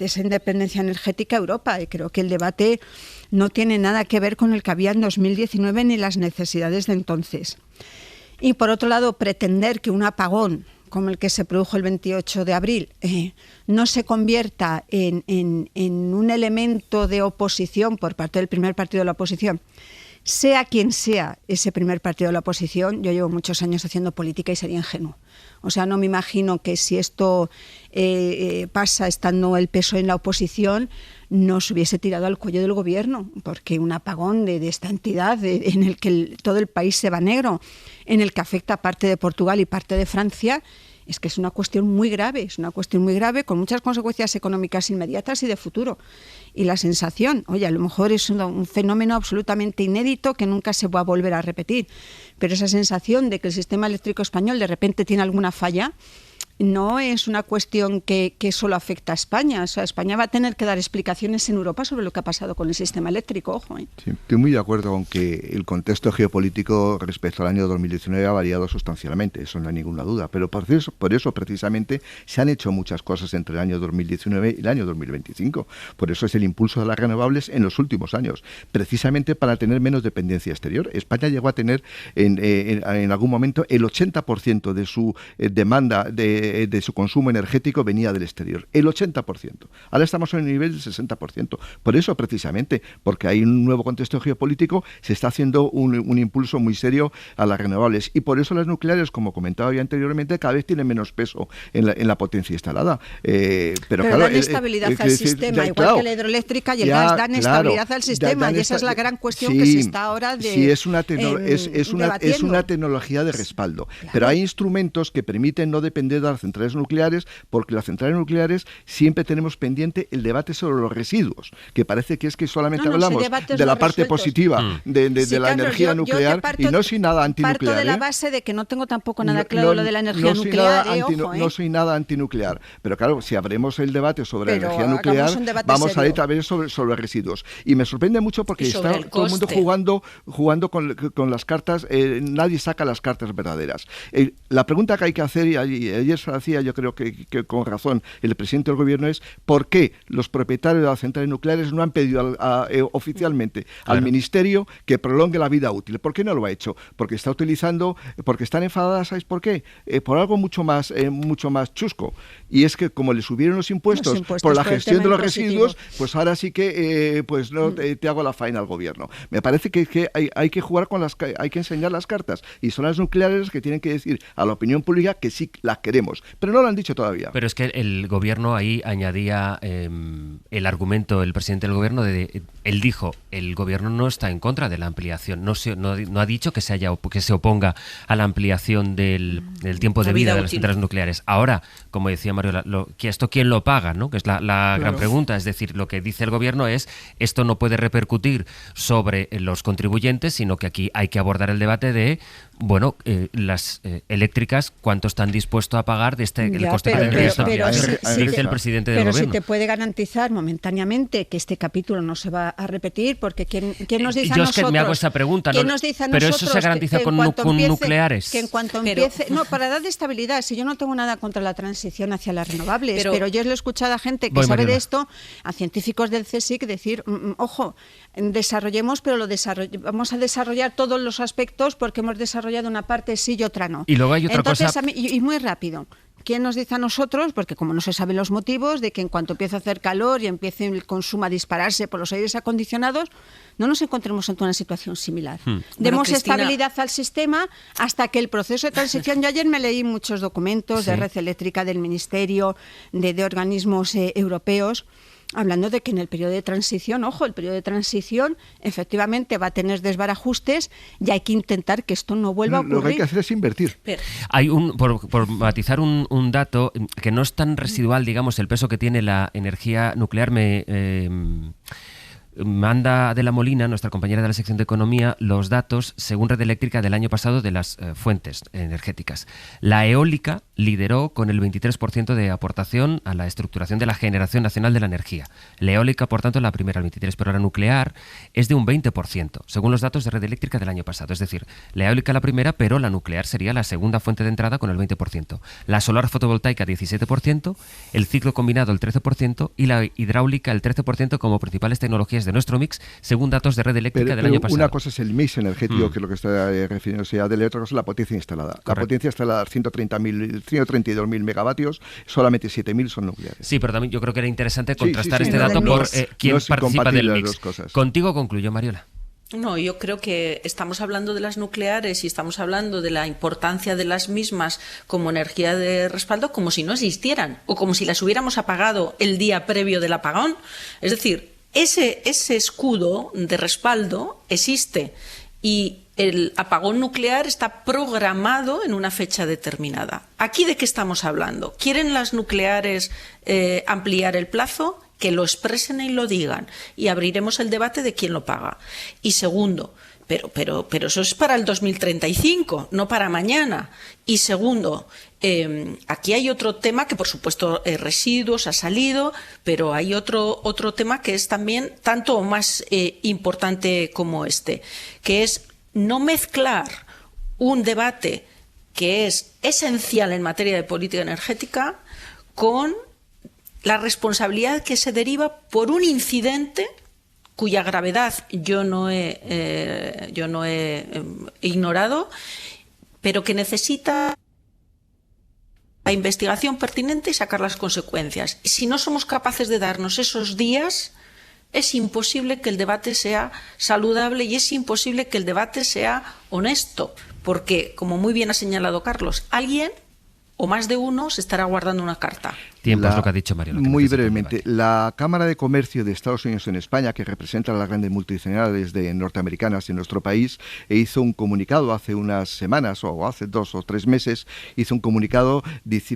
esa independencia energética Europa. Y creo que el debate no tiene nada que ver con el que había en 2019 ni las necesidades de entonces. Y por otro lado, pretender que un apagón como el que se produjo el 28 de abril no se convierta en un elemento de oposición por parte del primer partido de la oposición, sea quien sea ese primer partido de la oposición. Yo llevo muchos años haciendo política y sería ingenuo. O sea, no me imagino que si esto pasa estando el PSOE en la oposición, no se hubiese tirado al cuello del gobierno, porque un apagón de esta entidad en el que todo el país se va negro, en el que afecta parte de Portugal y parte de Francia, es que es una cuestión muy grave, con muchas consecuencias económicas inmediatas y de futuro. Y la sensación, oye, a lo mejor es un fenómeno absolutamente inédito que nunca se va a volver a repetir, pero esa sensación de que el sistema eléctrico español de repente tiene alguna falla, no es una cuestión que solo afecta a España. O sea, España va a tener que dar explicaciones en Europa sobre lo que ha pasado con el sistema eléctrico. Ojo. Sí, estoy muy de acuerdo con que el contexto geopolítico respecto al año 2019 ha variado sustancialmente, eso no hay ninguna duda, pero por eso precisamente se han hecho muchas cosas entre el año 2019 y el año 2025. Por eso es el impulso de las renovables en los últimos años, precisamente para tener menos dependencia exterior. España llegó a tener en algún momento el 80% de su demanda de su consumo energético venía del exterior, el 80%. Ahora estamos en un nivel del 60%. Por eso, precisamente, porque hay un nuevo contexto geopolítico, se está haciendo un impulso muy serio a las renovables. Y por eso las nucleares, como comentaba ya anteriormente, cada vez tienen menos peso en la potencia instalada. Pero claro, dan estabilidad al sistema, igual que la hidroeléctrica y el gas dan estabilidad al sistema, y esa es la gran cuestión que se está ahora es una tecnología de respaldo. Claro. Pero hay instrumentos que permiten no depender de las centrales nucleares, porque las centrales nucleares siempre tenemos pendiente el debate sobre los residuos, que parece que es que solamente hablamos de la parte positiva de la energía nuclear, y no soy nada antinuclear. Parto de la base de que no tengo tampoco nada claro lo de la energía nuclear. No soy nada antinuclear, pero claro, si abrimos el debate sobre la energía nuclear, vamos a ir a ver sobre residuos. Y me sorprende mucho porque está todo el mundo jugando con las cartas, nadie saca las cartas verdaderas. La pregunta que hay que hacer, y ayer se hacía, yo creo que con razón, el presidente del gobierno, es ¿por qué los propietarios de las centrales nucleares no han pedido oficialmente al ministerio que prolongue la vida útil? ¿Por qué no lo ha hecho? Porque están enfadadas, ¿sabes por qué? Por algo mucho más chusco, y es que como le subieron los impuestos por la gestión de los residuos, pues ahora sí que te hago la faena al gobierno. Me parece que hay que jugar hay que enseñar las cartas, y son las nucleares que tienen que decir a la opinión pública que sí las queremos, pero no lo han dicho todavía. Pero es que el gobierno ahí añadía el argumento, el presidente del gobierno, él dijo, el gobierno no está en contra de la ampliación, no ha dicho que se oponga a la ampliación del tiempo de vida de las centrales nucleares. Ahora, como decía Mario, ¿esto quién lo paga? ¿No? Que es la gran pregunta. Es decir, lo que dice el gobierno es, esto no puede repercutir sobre los contribuyentes, sino que aquí hay que abordar el debate de, las eléctricas, ¿cuánto están dispuestos a pagar pagar de el coste de esta ampliación, dice el presidente del gobierno. Pero si te puede garantizar momentáneamente que este capítulo no se va a repetir, porque ¿quién nos dice a nosotros? Yo es que me hago esa pregunta, ¿no? Pero eso se garantiza con nucleares. Que en cuanto empiece... No, para dar estabilidad, si yo no tengo nada contra la transición hacia las renovables, pero yo le he escuchado a gente que sabe de esto, a científicos del CSIC decir, ojo, desarrollemos, pero vamos a desarrollar todos los aspectos porque hemos desarrollado una parte sí y otra no. Y luego hay otra cosa... Y muy rápido. ¿Quién nos dice a nosotros? Porque como no se saben los motivos de que en cuanto empiece a hacer calor y empiece el consumo a dispararse por los aires acondicionados, no nos encontremos ante una situación similar. Demos estabilidad al sistema hasta que el proceso de transición... Yo ayer me leí muchos documentos de Red Eléctrica, del Ministerio, de organismos europeos, hablando de que en el periodo de transición, el periodo de transición efectivamente va a tener desbarajustes y hay que intentar que esto no vuelva a ocurrir. Lo que hay que hacer es invertir. Hay por matizar un dato que no es tan residual, digamos, el peso que tiene la energía nuclear. Manda de la Molina, nuestra compañera de la sección de Economía, los datos, según Red Eléctrica, del año pasado de las fuentes energéticas. La eólica lideró con el 23% de aportación a la estructuración de la generación nacional de la energía. La eólica, por tanto, la primera, el 23%, pero la nuclear es de un 20%, según los datos de Red Eléctrica del año pasado. Es decir, la eólica la primera, pero la nuclear sería la segunda fuente de entrada con el 20%. La solar fotovoltaica, 17%, el ciclo combinado, el 13%, y la hidráulica, el 13%, como principales tecnologías de nuestro mix, según datos de Red Eléctrica del año pasado. Una cosa es el mix energético, que es lo que está refiriéndose a, de la otra cosa es la potencia instalada. Correcto. La potencia instalada, 132.000 megavatios, solamente 7.000 son nucleares. Sí, pero también yo creo que era interesante contrastar este dato por quién participa del mix. Contigo concluyo, Mariola. No, yo creo que estamos hablando de las nucleares y estamos hablando de la importancia de las mismas como energía de respaldo como si no existieran o como si las hubiéramos apagado el día previo del apagón. Es decir, ese escudo de respaldo existe y el apagón nuclear está programado en una fecha determinada. ¿Aquí de qué estamos hablando? ¿Quieren las nucleares ampliar el plazo? Que lo expresen y lo digan y abriremos el debate de quién lo paga. Y segundo, pero eso es para el 2035, no para mañana. Y segundo, aquí hay otro tema que por supuesto residuos ha salido, pero hay otro tema que es también tanto o más importante como este, que es no mezclar un debate que es esencial en materia de política energética con la responsabilidad que se deriva por un incidente cuya gravedad yo no he ignorado, pero que necesita la investigación pertinente y sacar las consecuencias. Si no somos capaces de darnos esos días, es imposible que el debate sea saludable y es imposible que el debate sea honesto, porque, como muy bien ha señalado Carlos, alguien o más de uno se estará guardando una carta. Tiempo es lo que ha dicho Mariola. Muy brevemente, la Cámara de Comercio de Estados Unidos en España, que representa a las grandes multinacionales norteamericanas en nuestro país, hizo un comunicado hace unas semanas, o hace 2 o 3 meses, hizo un comunicado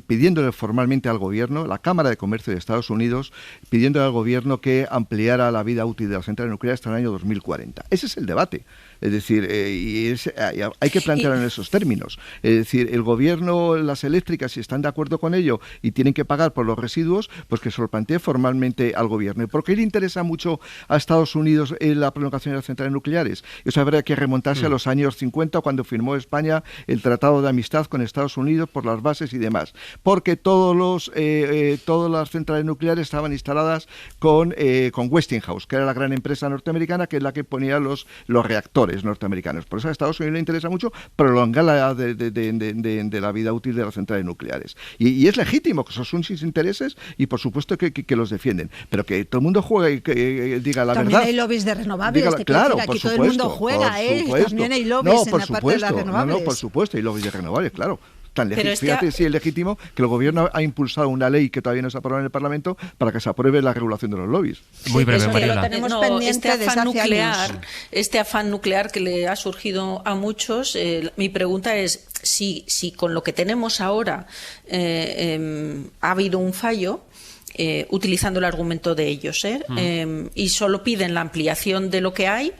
pidiéndole formalmente al gobierno, la Cámara de Comercio de Estados Unidos, pidiéndole al gobierno que ampliara la vida útil de las centrales nucleares hasta el año 2040. Ese es el debate. Es decir, hay que plantearlo en esos términos. Es decir, el gobierno, las eléctricas, si están de acuerdo con ello y tienen que pagar por los residuos, pues que se lo plantee formalmente al gobierno. ¿Y por qué le interesa mucho a Estados Unidos la prolongación de las centrales nucleares? Eso habría que remontarse a los años 50, cuando firmó España el Tratado de Amistad con Estados Unidos por las bases y demás. Porque todas las centrales nucleares estaban instaladas con Westinghouse, que era la gran empresa norteamericana, que es la que ponía los reactores norteamericanos. Por eso a Estados Unidos le interesa mucho prolongar la de la vida útil de las centrales nucleares. Y es legítimo, que esos son sus intereses y por supuesto que los defienden. Pero que todo el mundo juegue y que diga la también verdad. También hay lobbies de renovables. Claro, aquí por todo supuesto, el mundo juega, También hay lobbies en la parte de las renovables. No, por supuesto, hay lobbies de renovables, claro. Fíjate si es legítimo que el gobierno ha impulsado una ley que todavía no se ha aprobado en el Parlamento para que se apruebe la regulación de los lobbies. Muy breve, Mariola. Este afán nuclear que le ha surgido a muchos, mi pregunta es si con lo que tenemos ahora ha habido un fallo, utilizando el argumento de ellos, y solo piden la ampliación de lo que hay,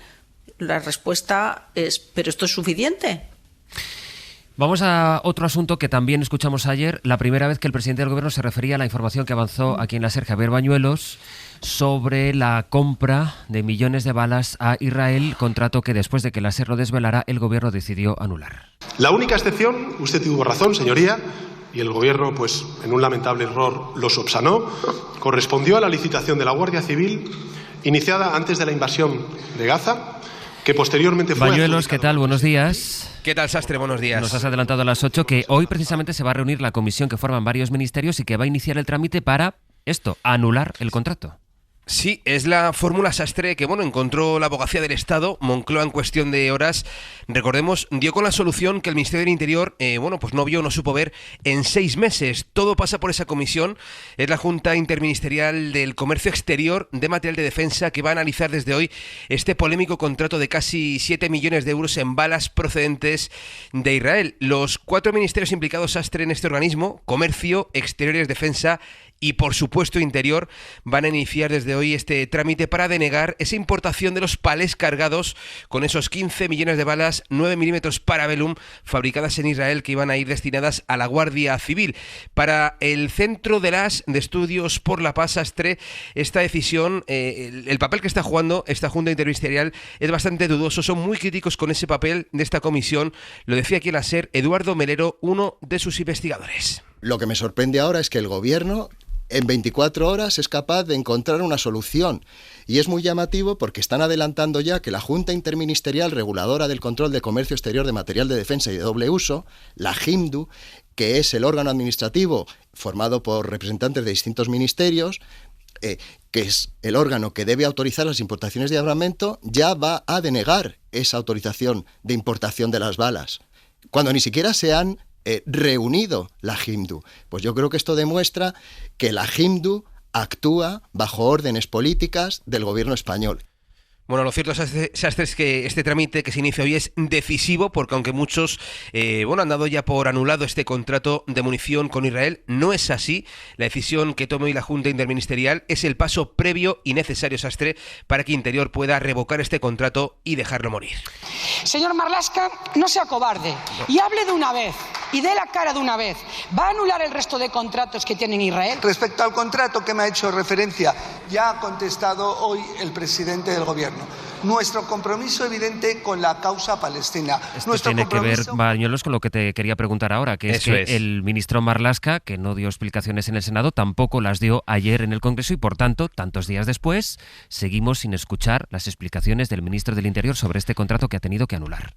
la respuesta es, ¿pero esto es suficiente? Vamos a otro asunto que también escuchamos ayer, la primera vez que el presidente del gobierno se refería a la información que avanzó aquí en la SER, Javier Bañuelos, sobre la compra de millones de balas a Israel, contrato que después de que la SER lo desvelara, el gobierno decidió anular. La única excepción, usted tuvo razón, señoría, y el gobierno, pues en un lamentable error, lo subsanó, correspondió a la licitación de la Guardia Civil iniciada antes de la invasión de Gaza, que posteriormente fue... Bañuelos, ¿qué tal? Buenos días. ¿Qué tal, Sastre? Buenos días. Nos has adelantado a las 8 que hoy precisamente se va a reunir la comisión que forman varios ministerios y que va a iniciar el trámite para anular el contrato. Sí, es la fórmula Sastre que, encontró la Abogacía del Estado. Moncloa, en cuestión de horas, recordemos, dio con la solución que el Ministerio del Interior, no supo ver en 6 meses. Todo pasa por esa comisión. Es la Junta Interministerial del Comercio Exterior de Material de Defensa que va a analizar desde hoy este polémico contrato de casi 7 millones de euros en balas procedentes de Israel. Los 4 ministerios implicados, Sastre, en este organismo, Comercio, Exteriores, Defensa y, por supuesto, Interior, van a iniciar desde hoy este trámite para denegar esa importación de los palés cargados con esos 15 millones de balas 9 milímetros Parabellum fabricadas en Israel que iban a ir destinadas a la Guardia Civil. Para el Centro de Estudios por la Paz, Sastre, esta decisión, el papel que está jugando esta Junta Interministerial es bastante dudoso. Son muy críticos con ese papel de esta comisión. Lo decía aquí en la SER Eduardo Melero, uno de sus investigadores. Lo que me sorprende ahora es que el gobierno en 24 horas es capaz de encontrar una solución. Y es muy llamativo porque están adelantando ya que la Junta Interministerial Reguladora del Control de Comercio Exterior de Material de Defensa y de Doble Uso, la JIMDU, que es el órgano administrativo formado por representantes de distintos ministerios, que es el órgano que debe autorizar las importaciones de armamento, ya va a denegar esa autorización de importación de las balas, cuando ni siquiera se han reunido la JIMDU. Pues yo creo que esto demuestra que la JIMDU actúa bajo órdenes políticas del gobierno español. Bueno, lo cierto, Sastre, es que este trámite que se inicia hoy es decisivo porque aunque muchos han dado ya por anulado este contrato de munición con Israel, no es así. La decisión que tome hoy la Junta Interministerial es el paso previo y necesario, Sastre, para que Interior pueda revocar este contrato y dejarlo morir. Señor Marlaska, no sea cobarde y hable de una vez y dé la cara de una vez. ¿Va a anular el resto de contratos que tiene Israel? Respecto al contrato que me ha hecho referencia, ya ha contestado hoy el presidente del gobierno. Nuestro compromiso evidente con la causa palestina. Esto tiene que ver, Bañuelos, con lo que te quería preguntar ahora, que es que el ministro Marlaska, que no dio explicaciones en el Senado, tampoco las dio ayer en el Congreso y, por tanto, tantos días después, seguimos sin escuchar las explicaciones del ministro del Interior sobre este contrato que ha tenido que anular.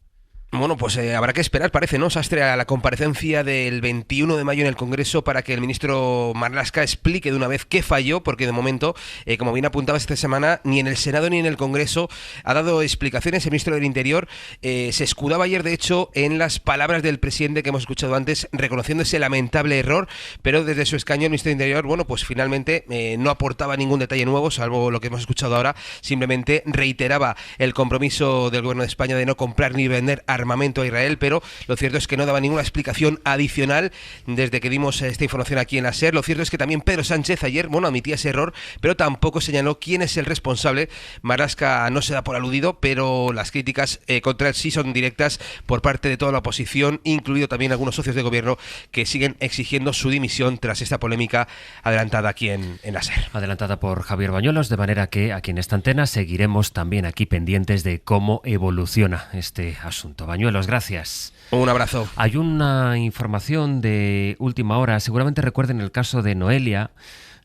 Bueno, pues habrá que esperar, parece, ¿no, Sastre, a la comparecencia del 21 de mayo en el Congreso para que el ministro Marlaska explique de una vez qué falló, porque de momento, como bien apuntabas esta semana, ni en el Senado ni en el Congreso ha dado explicaciones. El ministro del Interior se escudaba ayer, de hecho, en las palabras del presidente que hemos escuchado antes, reconociendo ese lamentable error, pero desde su escaño el ministro del Interior, pues finalmente no aportaba ningún detalle nuevo, salvo lo que hemos escuchado ahora. Simplemente reiteraba el compromiso del Gobierno de España de no comprar ni vender armamento a Israel, pero lo cierto es que no daba ninguna explicación adicional desde que dimos esta información aquí en la SER. Lo cierto es que también Pedro Sánchez ayer, admitía ese error, pero tampoco señaló quién es el responsable. Marlaska no se da por aludido, pero las críticas contra él sí son directas por parte de toda la oposición, incluido también algunos socios de gobierno que siguen exigiendo su dimisión tras esta polémica adelantada aquí en la SER. Adelantada por Javier Bañuelos, de manera que aquí en esta antena seguiremos también aquí pendientes de cómo evoluciona este asunto. Bañuelos, gracias. Un abrazo. Hay una información de última hora. Seguramente recuerden el caso de Noelia.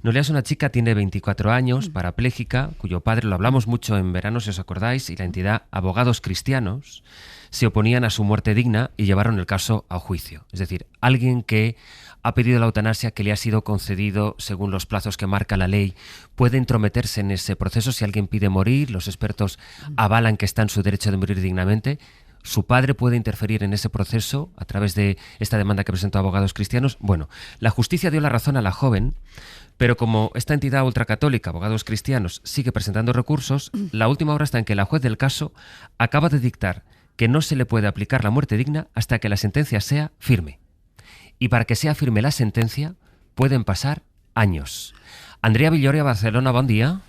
Noelia es una chica, tiene 24 años, parapléjica, cuyo padre, lo hablamos mucho en verano, si os acordáis, y la entidad Abogados Cristianos se oponían a su muerte digna y llevaron el caso a juicio. Es decir, alguien que ha pedido la eutanasia, que le ha sido concedido según los plazos que marca la ley, puede entrometerse en ese proceso. Si alguien pide morir, los expertos avalan que está en su derecho de morir dignamente. Su padre puede interferir en ese proceso a través de esta demanda que presentó Abogados Cristianos. Bueno, la justicia dio la razón a la joven, pero como esta entidad ultracatólica, Abogados Cristianos, sigue presentando recursos, la última hora está en que la juez del caso acaba de dictar que no se le puede aplicar la muerte digna hasta que la sentencia sea firme. Y para que sea firme la sentencia, pueden pasar años. Andrea Villoria, Barcelona, buen día.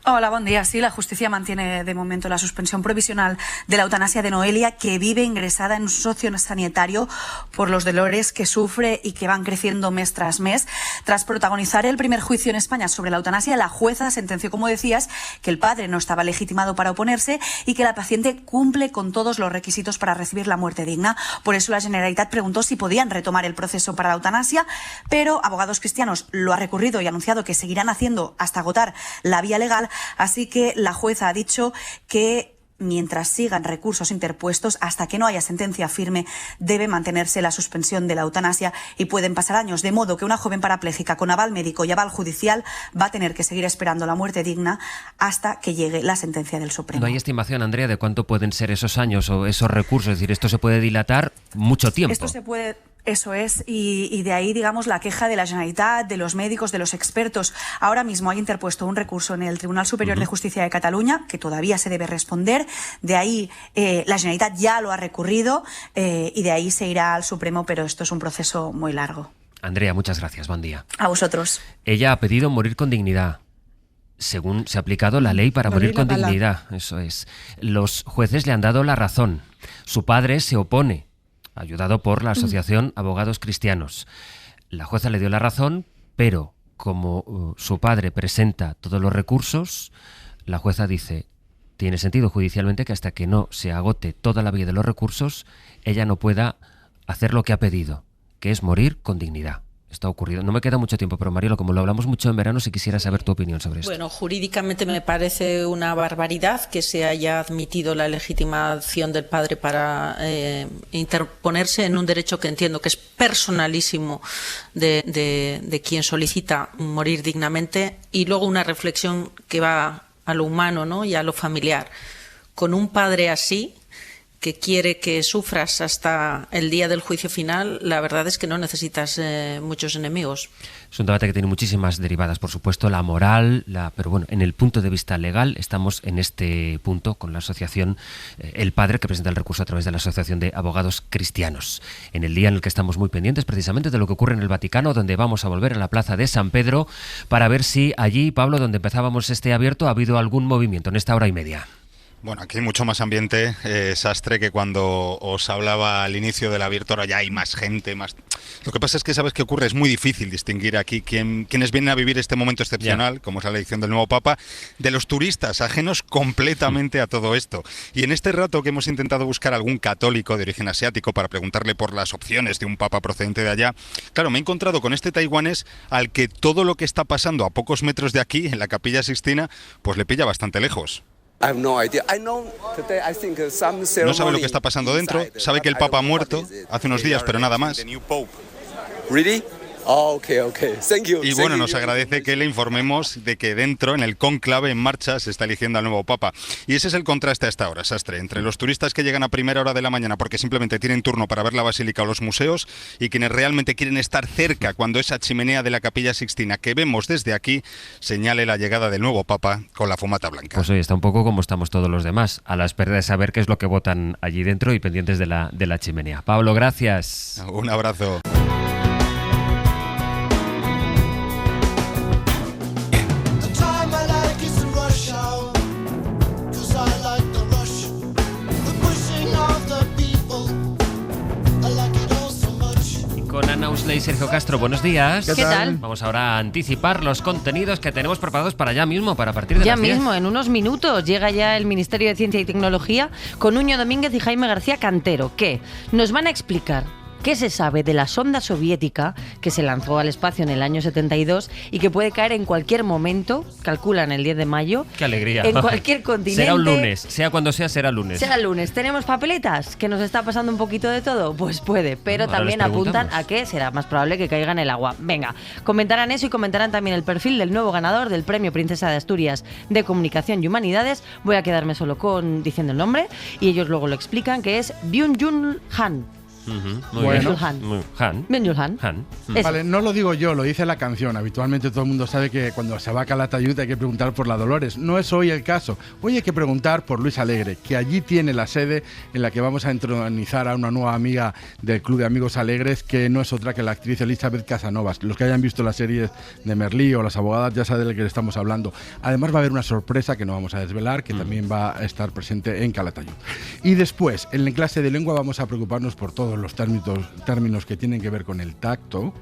Hola, buen día. Sí, la justicia mantiene de momento la suspensión provisional de la eutanasia de Noelia, que vive ingresada en un sociosanitario por los dolores que sufre y que van creciendo mes tras mes. Tras protagonizar el primer juicio en España sobre la eutanasia, la jueza sentenció, como decías, que el padre no estaba legitimado para oponerse y que la paciente cumple con todos los requisitos para recibir la muerte digna. Por eso la Generalitat preguntó si podían retomar el proceso para la eutanasia, pero Abogados Cristianos lo ha recurrido y ha anunciado que seguirán haciendo hasta agotar la vía legal. Así que la jueza ha dicho que mientras sigan recursos interpuestos, hasta que no haya sentencia firme, debe mantenerse la suspensión de la eutanasia y pueden pasar años, de modo que una joven parapléjica con aval médico y aval judicial va a tener que seguir esperando la muerte digna hasta que llegue la sentencia del Supremo. No hay estimación, Andrea, de cuánto pueden ser esos años o esos recursos. Es decir, esto se puede dilatar mucho tiempo. Esto se puede... Eso es, y de ahí, digamos, la queja de la Generalitat, de los médicos, de los expertos. Ahora mismo hay interpuesto un recurso en el Tribunal Superior de Justicia de Cataluña, que todavía se debe responder. De ahí la Generalitat ya lo ha recurrido y de ahí se irá al Supremo, pero esto es un proceso muy largo. Andrea, muchas gracias. Buen día. A vosotros. Ella ha pedido morir con dignidad, según se ha aplicado la ley para morir con dignidad. Eso es. Los jueces le han dado la razón. Su padre se opone, ayudado por la Asociación Abogados Cristianos. La jueza le dio la razón, pero como su padre presenta todos los recursos, la jueza dice, tiene sentido judicialmente que hasta que no se agote toda la vía de los recursos, ella no pueda hacer lo que ha pedido, que es morir con dignidad. Esto ha ocurrido. No me queda mucho tiempo, pero Marielo, como lo hablamos mucho en verano, si quisiera saber tu opinión sobre esto. Bueno, jurídicamente me parece una barbaridad que se haya admitido la legitimación del padre para interponerse en un derecho que entiendo que es personalísimo de quien solicita morir dignamente, y luego una reflexión que va a lo humano, ¿no?, y a lo familiar. Con un padre así, que quiere que sufras hasta el día del juicio final, la verdad es que no necesitas muchos enemigos. Es un debate que tiene muchísimas derivadas, por supuesto, la moral, pero bueno, en el punto de vista legal estamos en este punto con la asociación El Padre, que presenta el recurso a través de la Asociación de Abogados Cristianos. En el día en el que estamos muy pendientes precisamente de lo que ocurre en el Vaticano, donde vamos a volver a la Plaza de San Pedro para ver si allí, Pablo, donde empezábamos este abierto, ha habido algún movimiento en esta hora y media. Bueno, aquí hay mucho más ambiente, Sastre, que cuando os hablaba al inicio del abierto. Ahora ya hay más gente, más... Lo que pasa es que, ¿sabes qué ocurre? Es muy difícil distinguir aquí quienes vienen a vivir este momento excepcional, como es la elección del nuevo Papa, de los turistas ajenos completamente a todo esto. Y en este rato que hemos intentado buscar algún católico de origen asiático para preguntarle por las opciones de un Papa procedente de allá, claro, me he encontrado con este taiwanés al que todo lo que está pasando a pocos metros de aquí, en la Capilla Sixtina, pues le pilla bastante lejos. No sabe lo que está pasando dentro, sabe que el Papa ha muerto hace unos días, pero nada más. Y bueno, nos agradece que le informemos de que dentro, en el cónclave en marcha, se está eligiendo al nuevo Papa. Y ese es el contraste a esta hora, Sastre, entre los turistas que llegan a primera hora de la mañana porque simplemente tienen turno para ver la basílica o los museos, y quienes realmente quieren estar cerca cuando esa chimenea de la Capilla Sixtina que vemos desde aquí señale la llegada del nuevo Papa con la fumata blanca. Pues hoy está un poco como estamos todos los demás, a la espera de saber qué es lo que votan allí dentro y pendientes de la chimenea. Pablo, gracias. Un abrazo. Con Ana Usley y Sergio Castro, buenos días. ¿Qué tal? Vamos ahora a anticipar los contenidos que tenemos preparados para ya mismo, para partir de las 10. Ya mismo, en unos minutos, llega ya el Ministerio de Ciencia y Tecnología con Nuño Domínguez y Jaime García Cantero, que nos van a explicar qué se sabe de la sonda soviética que se lanzó al espacio en el año 72 y que puede caer en cualquier momento, calculan el 10 de mayo. ¡Qué alegría! En cualquier continente. Será un lunes, sea cuando sea, será lunes. Será lunes. ¿Tenemos papeletas? ¿Que nos está pasando un poquito de todo? Pues puede, pero ahora también apuntan a que será más probable que caiga en el agua. Venga, comentarán eso y comentarán también el perfil del nuevo ganador del Premio Princesa de Asturias de Comunicación y Humanidades. Voy a quedarme solo diciendo el nombre y ellos luego lo explican, que es Byung-Chul Han. Muy Bueno. bien. Han. Vale, no lo digo yo, lo dice la canción. Habitualmente todo el mundo sabe que cuando se va a Calatayud hay que preguntar por la Dolores. No es hoy el caso. Hoy hay que preguntar por Luis Alegre, que allí tiene la sede en la que vamos a entronizar a una nueva amiga del Club de Amigos Alegres, que no es otra que la actriz Elizabeth Casanovas. Los que hayan visto las series de Merlí o Las Abogadas ya saben de qué le estamos hablando. Además va a haber una sorpresa que no vamos a desvelar, que también va a estar presente en Calatayud. Y después, en la clase de lengua vamos a preocuparnos por todos los términos que tienen que ver con el tacto.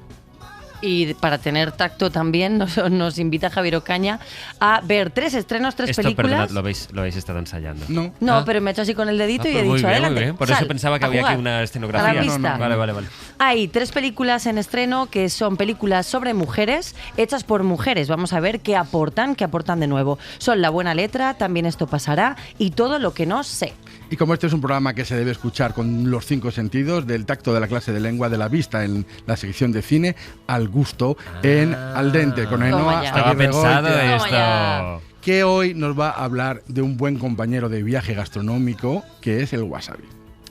Y para tener tacto también nos invita Javier Ocaña a ver 3 estrenos, 3 películas. Perdonad, lo habéis estado ensayando. No, pero me he hecho así con el dedito y he muy dicho, bien, adelante. muy bien. Por eso pensaba que había aquí una escenografía. A la vista. Vale. Hay 3 películas en estreno que son películas sobre mujeres, hechas por mujeres. Vamos a ver qué aportan de nuevo. Son La buena letra, También esto pasará y Todo lo que no sé. Y como este es un programa que se debe escuchar con los 5 sentidos, del tacto de la clase de lengua, de la vista en la sección de cine, al gusto en Al dente, con Ainhoa Estaba pensado esto. Que hoy nos va a hablar de un buen compañero de viaje gastronómico, que es el wasabi.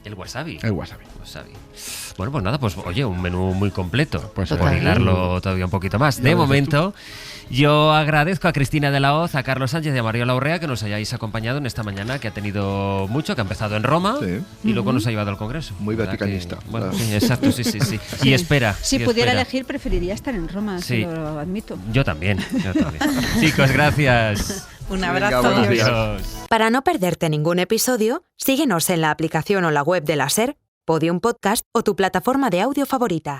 ¿El wasabi? El wasabi. Bueno, pues nada, pues oye, un menú muy completo. Pues por hilarlo todavía un poquito más. De momento, yo agradezco a Cristina de la Hoz, a Carlos Sánchez y a Mario Laurrea que nos hayáis acompañado en esta mañana, que ha tenido mucho, que ha empezado en Roma y luego nos ha llevado al Congreso. Muy vaticanista. Bueno, sí, exacto, sí. Y espera. Si pudiera elegir, preferiría estar en Roma, sí. Lo admito. Yo también. Chicos, gracias. Un abrazo. Adiós. Para no perderte ningún episodio, síguenos en la aplicación o la web de la SER, Podium Podcast o tu plataforma de audio favorita.